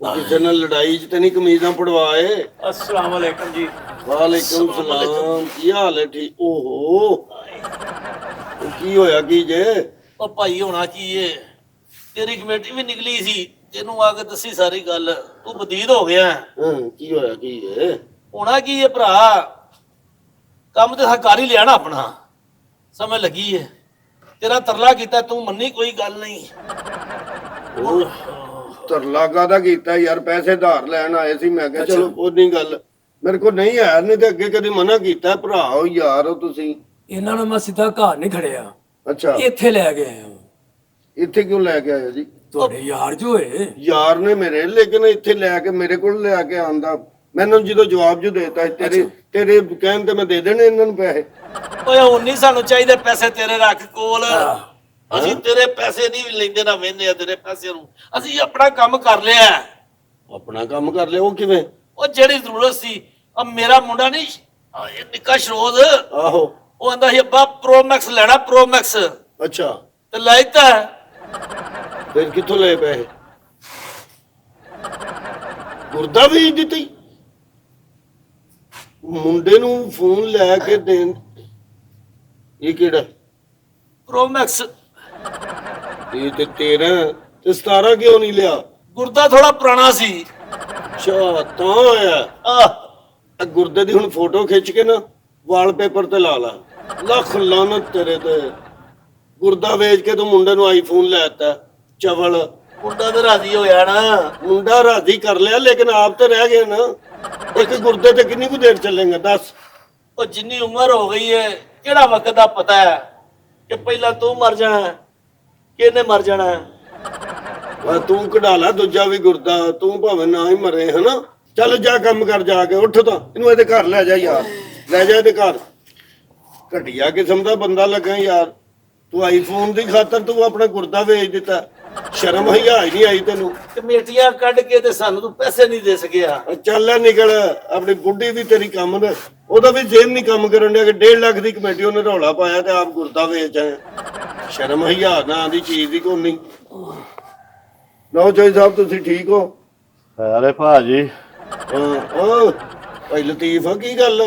ਕਿਸੇ ਨਾਲ ਲੜਾਈ ਚ ਤੇ ਨਹੀਂ ਕਮੀਜ਼ਾਂ ਪੜਵਾਏ? अस्सलाम वालेकुम जी। ਵਾਲੇਕੁਮ ਸਲਾਮ, ਕੀ ਹਾਲ ਹੈ? ਠੀਕ। ਓਹੋ ਉਹ ਕੀ ਹੋਇਆ ਕੀ ਜੇ? ਉਹ ਭਾਈ ਹੋਣਾ ਕੀ ਏ, ਤੇਰੀ ਕਮੇਟੀ ਵੀ ਨਿਕਲੀ ਸੀ, ਤੈਨੂੰ ਆ ਕੇ ਦੱਸੀ ਸਾਰੀ ਗੱਲ, ਤੂੰ ਬਦੀਦ ਹੋ ਗਿਆ। ਹਾਂ ਕੀ ਹੋਇਆ ਕੀ ਹੈ? ਹੋਣਾ ਕੀ ਏ ਭਰਾ, ਕੰਮ ਤੇ ਸਰਕਾਰੀ ਲਿਆ ਨਾ ਆਪਣਾ, ਸਮਝ ਲੱਗੀ ਏ। ਤੇਰਾ ਤਰਲਾ ਕੀਤਾ, ਤੂੰ ਮੰਨੀ ਕੋਈ ਗੱਲ ਨਹੀਂ। ਉਹ ਤਰਲਾ ਕਾਹਦਾ ਕੀਤਾ ਯਾਰ? ਪੈਸੇ ਧਾਰ ਲੈਣ ਆਏ ਸੀ, ਮੈਂ ਕਿਹਾ ਚਲੋ ਉਹ ਨਹੀਂ ਗੱਲ, ਮੇਰੇ ਕੋਲ ਨਹੀਂ ਆਇਆ, ਨਹੀਂ ਤੇ ਅੱਗੇ ਕਦੇ ਮਨਾ ਕੀਤਾ। ਭਰਾ ਹੋ ਯਾਰ ਹੋ ਤੁਸੀਂ। ਇਹਨਾਂ ਨੂੰ ਮੈਂ ਸਿੱਧਾ ਘਰ ਨਹੀਂ ਖੜਿਆ, ਅੱਛਾ ਇੱਥੇ ਲੈ ਕੇ ਆਇਆ। ਇੱਥੇ ਕਿਉਂ ਲੈ ਕੇ ਆਏ ਜੀ? ਤੁਹਾਡੇ ਯਾਰ ਜੋ ਹੋਏ, ਯਾਰ ਨੇ ਮੇਰੇ, ਲੇਕਿਨ ਇੱਥੇ ਲੈ ਕੇ ਮੇਰੇ ਕੋਲ ਲੈ ਕੇ ਆਂਦਾ, ਮੈਨੂੰ ਜਦੋਂ ਜਵਾਬ ਜੋ ਦੇਤਾ ਤੇਰੇ ਕਹਿਣ ਤੇ ਮੈਂ ਦੇ ਦੇਣੇ ਇਹਨਾਂ ਨੂੰ ਪੈਸੇ। ਓਏ ਹੁਣ ਨਹੀਂ ਸਾਨੂੰ ਚਾਹੀਦੇ ਪੈਸੇ ਤੇਰੇ ਰੱਖ ਕੋਲ, ਅਸੀਂ ਤੇਰੇ ਪੈਸੇ ਨਹੀਂ ਲੈਂਦੇ ਨਾ ਵੇਂਦੇ ਆ ਤੇਰੇ ਪੈਸੇ ਨੂੰ, ਅਸੀਂ ਆਪਣਾ ਕੰਮ ਕਰ ਲਿਆ। ਆਪਣਾ ਕੰਮ ਕਰ ਲਿਆ? ਉਹ ਕਿਵੇਂ? ਉਹ ਜਿਹੜੀ ਜ਼ਰੂਰਤ ਸੀ, ਆ ਮੇਰਾ ਮੁੰਡਾ ਨਹੀਂ ਇਹ ਨਿੱਕਾ ਸ਼ਰੋਜ਼, ਆਹੋ ਉਹ ਆਂਦਾ ਸੀ ਅੱਬਾ ਪ੍ਰੋ ਮੈਕਸ ਲੈਣਾ, ਪ੍ਰੋ ਮੈਕਸ, ਅੱਛਾ ਤੇ ਲੈਤਾ। ਫਿਰ ਕਿੱਥੋਂ ਲਏ ਪੈਸੇ? ਗੁਰਦਾ ਵੀ ਦਿੱਤੀ ਮੁੰਡੇ ਨੂੰ ਫੋਨ ਲੈ ਕੇ ਦੇਣ? ਇਹ ਕਿਹੜਾ ਪ੍ਰੋ ਮੈਕਸ? ਇਹ ਤੇ 13 ਤੇ 17 ਕਿਉਂ ਨਹੀਂ ਲਿਆ? ਗੁਰਦਾ ਥੋੜਾ ਪੁਰਾਣਾ ਸੀ। ਅੱਛਾ ਤਾਂ ਆਇਆ। ਆ ਗੁਰਦੇ ਦੀ ਹੁਣ ਫੋਟੋ ਖਿੱਚ ਕੇ ਨਾ ਵਾਲਪੇਪਰ ਤੇ ਲਾ ਲਾ। ਲੱਖ ਲਾਨਤ ਤੇਰੇ ਤੇ। ਗੁਰਦਾ ਵੇਚ ਕੇ ਤੂੰ ਮੁੰਡੇ ਨੂੰ ਆਈਫੋਨ ਲੈ ਦਿੱਤਾ। ਚਵਲ। ਮੁੰਡਾ ਤੇ ਰਾਜ਼ੀ ਹੋਇਆ ਨਾ। ਮੁੰਡਾ ਰਾਜ਼ੀ ਕਰ ਲਿਆ, ਲੇਕਿਨ ਆਪ ਤੇ ਰਹਿ ਗਏ ਨਾ। ਇੱਕ ਗੁਰਦੇ ਤੇ ਕਿੰਨੀ ਕੁ ਦੇਰ ਚੱਲੇਗਾ ਦੱਸ? ਉਹ ਜਿੰਨੀ ਉਮਰ ਹੋ ਗਈ ਹੈ, ਕਿਹੜਾ ਵਕਤ ਦਾ ਪਤਾ ਹੈ ਕਿ ਪਹਿਲਾਂ ਤੂੰ ਮਰ ਜਾਣਾ ਕਿ ਇਹਨੇ ਮਰ ਜਾਣਾ। ਤੂੰ ਕਢਾ ਲਾ ਦੂਜਾ ਵੀ ਗੁਰਦਾ, ਤੂੰ ਭਾਵੇਂ ਨਾ ਹੀ ਮਰੇ, ਹਨਾ। ਚੱਲ ਜਾ ਕੰਮ ਕਰ, ਜਾ ਕੇ ਉੱਠ ਤਾਂ ਇਹਨੂੰ ਇਹਦੇ ਘਰ ਲੈ ਜਾ ਯਾਰ, ਲੈ ਜਾ ਇਹਦੇ ਘਰ। ਘਟੀਆ ਕਿਸਮ ਦਾ ਬੰਦਾ ਲੱਗਾ ਯਾਰ ਤੂੰ। ਆਈਫੋਨ ਦੀ ਖਾਤਰ ਤੂੰ ਆਪਣਾ ਗੁਰਦਾ ਵੇਚ ਦਿੱਤਾ। ਸ਼ਰਮ ਹਯਾ ਹੀ ਨਹੀਂ ਆਈ ਤੈਨੂੰ? ਕਮੇਟੀਆਂ ਕੱਢ ਕੇ ਤੇ ਸਾਨੂੰ ਤੂੰ ਪੈਸੇ ਨਹੀਂ ਦੇ ਸਕਿਆ। ਚੱਲ ਨਿਕਲ। ਆਪਣੀ ਬੁੱਢੀ ਵੀ ਤੇਰੀ ਕੰਮ ਨੇ, ਉਹਦਾ ਵੀ ਜੇਬ ਨਹੀਂ ਕੰਮ ਕਰਨ ਡਿਆ ਕਿ 1.5 ਲੱਖ ਦੀ ਕਮੇਟੀ ਉਹਨੇ ਰੌਲਾ ਪਾਇਆ ਤੇ ਆਪ ਗੁਰਦਾ ਵੇਚ ਆਏ। ਸ਼ਰਮ ਹਯਾ ਨਾਂ ਦੀ ਚੀਜ਼ ਦੀ ਕੋਈ ਨਹੀਂ। ਲਓ ਜੋਈ ਸਾਹਿਬ, ਤੁਸੀਂ ਠੀਕ ਹੋ? ਅਰੇ ਭਾਜੀ ਹਾਂ ਭਾਈ ਲਤੀਫ, ਕੀ ਗੱਲ?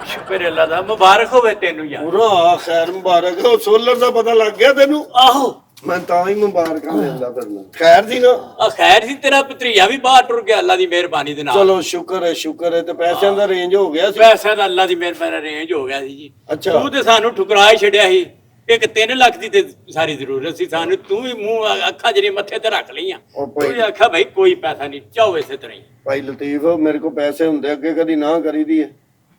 ਸ਼ੁਕਰ ਅੱਲਾ ਦਾ, ਮੁਬਾਰਕ ਹੋਵੇ ਤੈਨੂੰ ਯਾਰ। ਪੂਰਾ ਖੈਰ ਮੁਬਾਰਕ। ਉਹ ਸੋਲਰ ਦਾ ਪਤਾ ਲੱਗ ਗਿਆ ਤੈਨੂੰ? ਆਹੋ ਮੈਂ ਤਾਂ ਹੀ ਮੁਬਾਰਕਾਂ ਦਿੰਦਾ ਫਿਰਨਾ। ਖੈਰ ਸੀ ਨਾ? ਆ ਖੈਰ ਸੀ, ਤੇਰਾ ਭਤਰੀਆ ਵੀ ਬਾਹਰ ਟੁਰ ਗਿਆ ਅੱਲਾ ਦੀ ਮਿਹਰਬਾਨੀ ਦੇ ਨਾਲ। ਚਲੋ ਸ਼ੁਕਰ ਹੈ। ਤੇ ਪੈਸਿਆਂ ਦਾ ਰੇਂਜ ਹੋ ਗਿਆ ਸੀ? ਪੈਸਿਆਂ ਦਾ ਅੱਲਾ ਦੀ ਮਿਹਰਬਾਨੀ ਰੇਂਜ ਹੋ ਗਿਆ ਸੀ ਜੀ। ਅੱਛਾ। ਤੂੰ ਤੇ ਸਾਨੂੰ ਠੁਕਰਾ ਹੀ ਛੱਡਿਆ ਸੀ। ਇੱਕ 3 ਲੱਖ ਦੀ ਤੇ ਸਾਰੀ ਜ਼ਰੂਰਤ ਸੀ ਸਾਨੂੰ, ਤੂੰ ਵੀ ਮੂੰਹ ਅੱਖਾਂ ਜਿਹੜੀ ਮੱਥੇ ਤੇ ਰੱਖ ਲਈਆਂ। ਉਹ ਭਾਈ- ਤੂੰ ਆਖਿਆ ਭਾਈ ਕੋਈ ਪੈਸਾ ਨਹੀਂ, ਚਾਹੋ ਇਸੇ ਤਰ੍ਹਾਂ ਹੀ। ਭਾਈ ਲਤੀਫ, ਮੇਰੇ ਕੋਲ ਪੈਸੇ ਹੁੰਦੇ ਅੱਗੇ ਕਦੀ ਨਾ ਕਰੀਦੀ ਹੈ।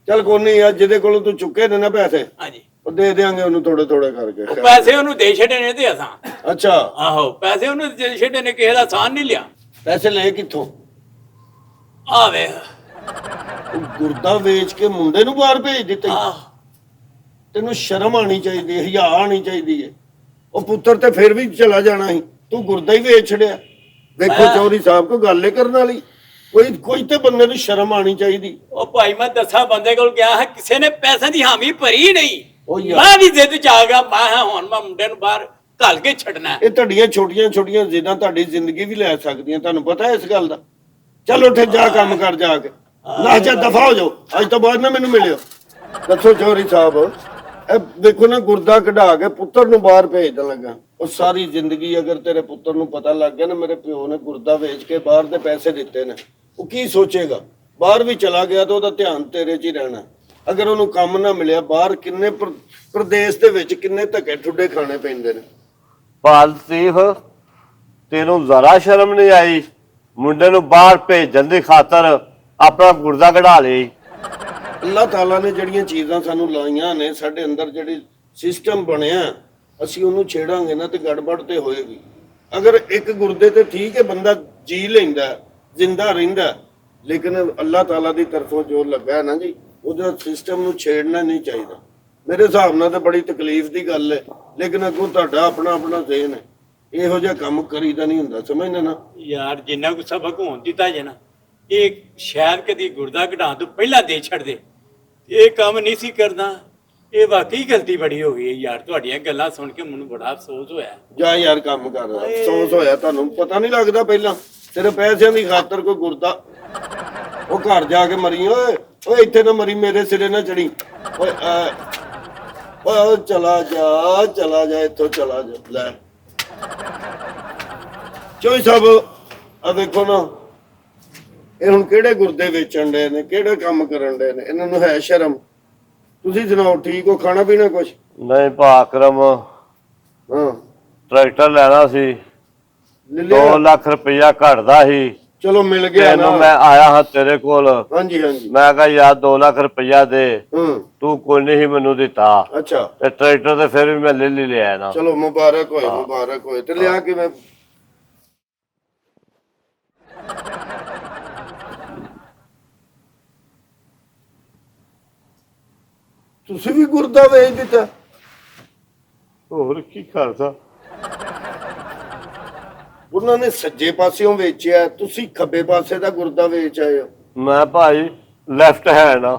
ਚੱਲ ਕੋਈ ਨਹੀਂ ਯਾਰ, ਜਿਹਦੇ ਕੋਲੋਂ ਤੂੰ ਚੁੱਕੇ ਨੇ ਨਾ ਪੈਸੇ, ਹਾਂਜੀ, ਉਹ ਦੇ ਦਿਆਂਗੇ ਉਹਨੂੰ ਥੋੜੇ ਥੋੜੇ ਕਰਕੇ। ਉਹ ਪੈਸੇ ਉਹਨੂੰ ਦੇ ਛੱਡੇ ਨੇ ਤੇ ਅਸਾਂ। ਅੱਛਾ, ਆਹੋ, ਪੈਸੇ ਉਹਨੂੰ ਦੇ ਛੱਡੇ ਨੇ, ਕਿਸੇ ਦਾ ਆਸਾਨ ਨਹੀਂ ਲਿਆ। ਪੈਸੇ ਲਏ ਕਿੱਥੋਂ? ਆ ਵੇ ਉਹ ਗੁਰਦਾ ਵੇਚ ਕੇ ਮੁੰਡੇ ਨੂੰ ਬਾਹਰ ਭੇਜ ਦਿੱਤੇ। ਆਹ ਤੈਨੂੰ ਸ਼ਰਮ ਆਣੀ ਚਾਹੀਦੀ ਹੈ, ਹਿਆ ਆਣੀ ਚਾਹੀਦੀ ਹੈ। ਉਹ ਪੁੱਤਰ ਤੇ ਫਿਰ ਵੀ ਚਲਾ ਜਾਣਾ ਸੀ, ਤੂੰ ਗੁਰਦਾ ਹੀ ਵੇਚ ਛੜਿਆ। ਵੇਖੋ ਚੌਧਰੀ ਸਾਹਿਬ, ਕੋਈ ਗੱਲ ਕਰਨ ਵਾਲੀ ਕੋਈ ਤੇ ਬੰਦੇ ਨੂੰ ਸ਼ਰਮ ਆਣੀ ਚਾਹੀਦੀ। ਉਹ ਭਾਈ, ਮੈਂ ਦੱਸਾਂ ਬੰਦੇ ਕੋਲ ਗਿਆ ਹੈ, ਕਿਸੇ ਨੇ ਪੈਸੇ ਦੀ ਹਾਮੀ ਭਰੀ ਨਹੀਂ। ਉਹ ਯਾਰ ਮੈਂ ਵੀ ਜ਼ਿੱਦ ਚ ਆ ਗਿਆ। ਮੈਂ ਹੁਣ ਮੈਂ ਮੁੰਡੇ ਨੂੰ ਬਾਹਰ ਘੱਲ ਕੇ ਛੱਡਣਾ ਹੈ। ਇਹ ਤੁਹਾਡੀਆਂ ਛੋਟੀਆਂ ਛੋਟੀਆਂ ਜਿੱਦਾਂ ਤੁਹਾਡੀ ਜ਼ਿੰਦਗੀ ਵੀ ਲੈ ਸਕਦੀਆਂ, ਤੁਹਾਨੂੰ ਪਤਾ ਹੈ ਇਸ ਗੱਲ ਦਾ। ਚੱਲ ਉੱਥੇ ਜਾ ਕੰਮ ਕਰ ਜਾ ਕੇ, ਨਾ ਜਾ ਦਫਾ ਹੋ ਜਾਓ, ਅੱਜ ਤੋਂ ਬਾਅਦ ਨਾ ਮੈਨੂੰ ਮਿਲਿਓ। ਦੱਸੋ ਚੌਧਰੀ ਸਾਹਿਬ, ਇਹ ਦੇਖੋ ਨਾ, ਗੁਰਦਾ ਕਢਾ ਕੇ ਪੁੱਤਰ ਨੂੰ ਬਾਹਰ ਭੇਜਣ ਲੱਗਾ। ਉਹ ਸਾਰੀ ਜ਼ਿੰਦਗੀ ਅਗਰ ਤੇਰੇ ਪੁੱਤਰ ਨੂੰ ਪਤਾ ਲੱਗ ਗਿਆ ਨਾ ਮੇਰੇ ਪਿਓ ਨੇ ਗੁਰਦਾ ਵੇਚ ਕੇ ਬਾਹਰ ਦੇ ਪੈਸੇ ਦਿੱਤੇ ਨੇ, ਉਹ ਕੀ ਸੋਚੇਗਾ? ਬਾਹਰ ਵੀ ਚਲਾ ਗਿਆ ਤਾਂ ਉਹਦਾ ਧਿਆਨ ਤੇਰੇ 'ਚ ਹੀ ਰਹਿਣਾ। ਅਗਰ ਉਹਨੂੰ ਕੰਮ ਨਾ ਮਿਲਿਆ ਬਾਹਰ, ਕਿੰਨੇ ਪ੍ਰਦੇਸ਼ ਦੇ ਵਿੱਚ ਕਿੰਨੇ ਧੱਕੇ ਠੁੱਡੇ ਖਾਣੇ ਪੈਂਦੇ ਨੇ। ਲਤੀਫ, ਤੈਨੂੰ ਜ਼ਰਾ ਸ਼ਰਮ ਨਹੀਂ ਆਈ? ਮੁੰਡੇ ਨੂੰ ਬਾਹਰ ਭੇਜਣ ਦੀ ਖਾਤਰ ਆਪਣਾ ਗੁਰਦਾ ਕਢਾ ਲਈ। ਅੱਲਾਹ ਤਾਲਾ ਨੇ ਜਿਹੜੀਆਂ ਚੀਜ਼ਾਂ ਸਾਨੂੰ ਲਾਈਆਂ ਨੇ, ਸਾਡੇ ਅੰਦਰ ਜਿਹੜੀ ਸਿਸਟਮ ਬਣਿਆ, ਅਸੀਂ ਉਹਨੂੰ ਛੇੜਾਂਗੇ ਨਾ ਤੇ ਗੜਬੜ ਤੇ ਹੋਏਗੀ। ਅਗਰ ਇੱਕ ਗੁਰਦੇ ਤੇ ਠੀਕ ਹੈ, ਬੰਦਾ ਜੀ ਲੈਂਦਾ, ਜ਼ਿੰਦਾ ਰਹਿੰਦਾ, ਲੇਕਿਨ ਅੱਲਾਹ ਤਾਲਾ ਦੀ ਤਰਫੋਂ ਜੋ ਲੱਗਾ ਨਾ ਜੀ, ਉਹਦਾ ਸਿਸਟਮ ਨੂੰ ਛੇੜਨਾ ਨਹੀਂ ਚਾਹੀਦਾ। ਮੇਰੇ ਹਿਸਾਬ ਨਾਲ ਤਾਂ ਬੜੀ ਤਕਲੀਫ ਦੀ ਗੱਲ ਹੈ, ਲੇਕਿਨ ਅੱਗੋਂ ਤੁਹਾਡਾ ਆਪਣਾ ਆਪਣਾ ਜ਼ਹਿਨ ਹੈ, ਇਹੋ ਜਿਹਾ ਕੰਮ ਕਰੀਦਾ ਨਹੀਂ ਹੁੰਦਾ, ਸਮਝਦੇ ਨਾ। ਯਾਰ ਜਿੰਨਾ ਕੁ ਸਬਕ ਹੋਣ ਦਿੱਤਾ ਜੇ ਨਾ, ਇਹ ਸ਼ਾਇਦ ਕਦੀ ਗੁਰਦਾ ਕਢਾਉਣ ਤੋਂ ਪਹਿਲਾਂ ਦੇ ਛੱਡਦੇ। ਇਹ ਕੰਮ ਨਹੀਂ ਸੀ ਕਰਨਾ। ਇਹ ਵਾਕਈ ਗਲਤੀ ਬੜੀ ਹੋ ਗਈ ਹੈ ਯਾਰ। ਤੁਹਾਡੀਆਂ ਗੱਲਾਂ ਸੁਣ ਕੇ ਮੈਨੂੰ ਬੜਾ ਅਫਸੋਸ ਹੋਇਆ। ਜਾ ਯਾਰ ਕੰਮ ਕਰ, ਅਫਸੋਸ ਹੋਇਆ ਤੁਹਾਨੂੰ? ਪਤਾ ਨਹੀਂ ਲੱਗਦਾ ਪਹਿਲਾਂ ਤੇਰੇ ਪੈਸਿਆਂ ਦੀ ਖਾਤਰ ਕੋਈ ਗੁਰਦਾ, ਉਹ ਘਰ ਜਾ ਕੇ ਮਰੀ। ਓਏ ਓਏ ਇੱਥੇ ਨਾ ਮਰੀ, ਮੇਰੇ ਸਿਰੇ ਨਾ ਚੜੀ। ਓਏ ਓਏ ਚਲਾ ਜਾ ਇੱਥੋਂ, ਚਲਾ ਜਾ। ਲੈ ਚੋਈ ਸਾਹਿਬ, ਆ ਦੇਖੋ ਨਾ, ਇਹ ਹੁਣ ਕਿਹੜੇ ਗੁਰਦੇ ਵੇਚਣ ਦੇ ਨੇ, ਕਿਹੜੇ ਕੰਮ ਕਰਨ ਦੇ ਨੇ? ਇਹਨਾਂ ਨੂੰ ਹੈ ਸ਼ਰਮ? ਤੁਸੀਂ ਸੁਣਾਓ, ਠੀਕ ਹੋ? ਖਾਣਾ ਪੀਣਾ ਕੁਛ? ਨਹੀਂ ਭਾਕਰਮ, ਹਾਂ ਟਰੈਕਟਰ ਲੈਣਾ ਸੀ, ਲੈ 2 ਲਿਆ? ਲੱਖ ਰੁਪਈਆ ਘਟਦਾ ਸੀ। ਚਲੋ ਮਿਲ ਗਿਆ ਤੈਨੂੰ ਨਾ। ਮੈਂ ਆਇਆ ਹਾਂ ਤੇਰੇ ਕੋਲ, ਹਾਂਜੀ ਹਾਂਜੀ। ਮੈਂ ਕਿਹਾ ਯਾਰ 2 ਲੱਖ ਰੁਪਈਆ ਦੇ। ਹੂੰ, ਤੂੰ ਕੋਈ ਨਹੀਂ ਮੈਨੂੰ ਦਿੱਤਾ, ਅੱਛਾ। ਤੇ ਟਰੈਕਟਰ ਤੇ ਫਿਰ ਵੀ ਮੈਂ ਲੈ ਲਿਆ ਨਾ। ਚਲੋ ਮੁਬਾਰਕ ਹੋਏ, ਮੁਬਾਰਕ ਹੋਏ। ਤੇ ਲਿਆ ਕਿਵੇਂ? ਤੁਸੀਂ ਵੀ ਗੁਰਦਾ ਵੇਚ ਦਿੱਤਾ? ਹੋਰ ਕੀ ਕਰਦਾ? ਉਹਨਾਂ ਨੇ ਸੱਜੇ ਪਾਸਿਓਂ ਵੇਚਿਆ, ਤੁਸੀਂ ਖੱਬੇ ਪਾਸੇ ਦਾ ਗੁਰਦਾ ਵੇਚ ਆਏ ਹੋ। ਮੈਂ ਭਾਈ ਲੈਫਟ ਹੈਂਡ ਆ।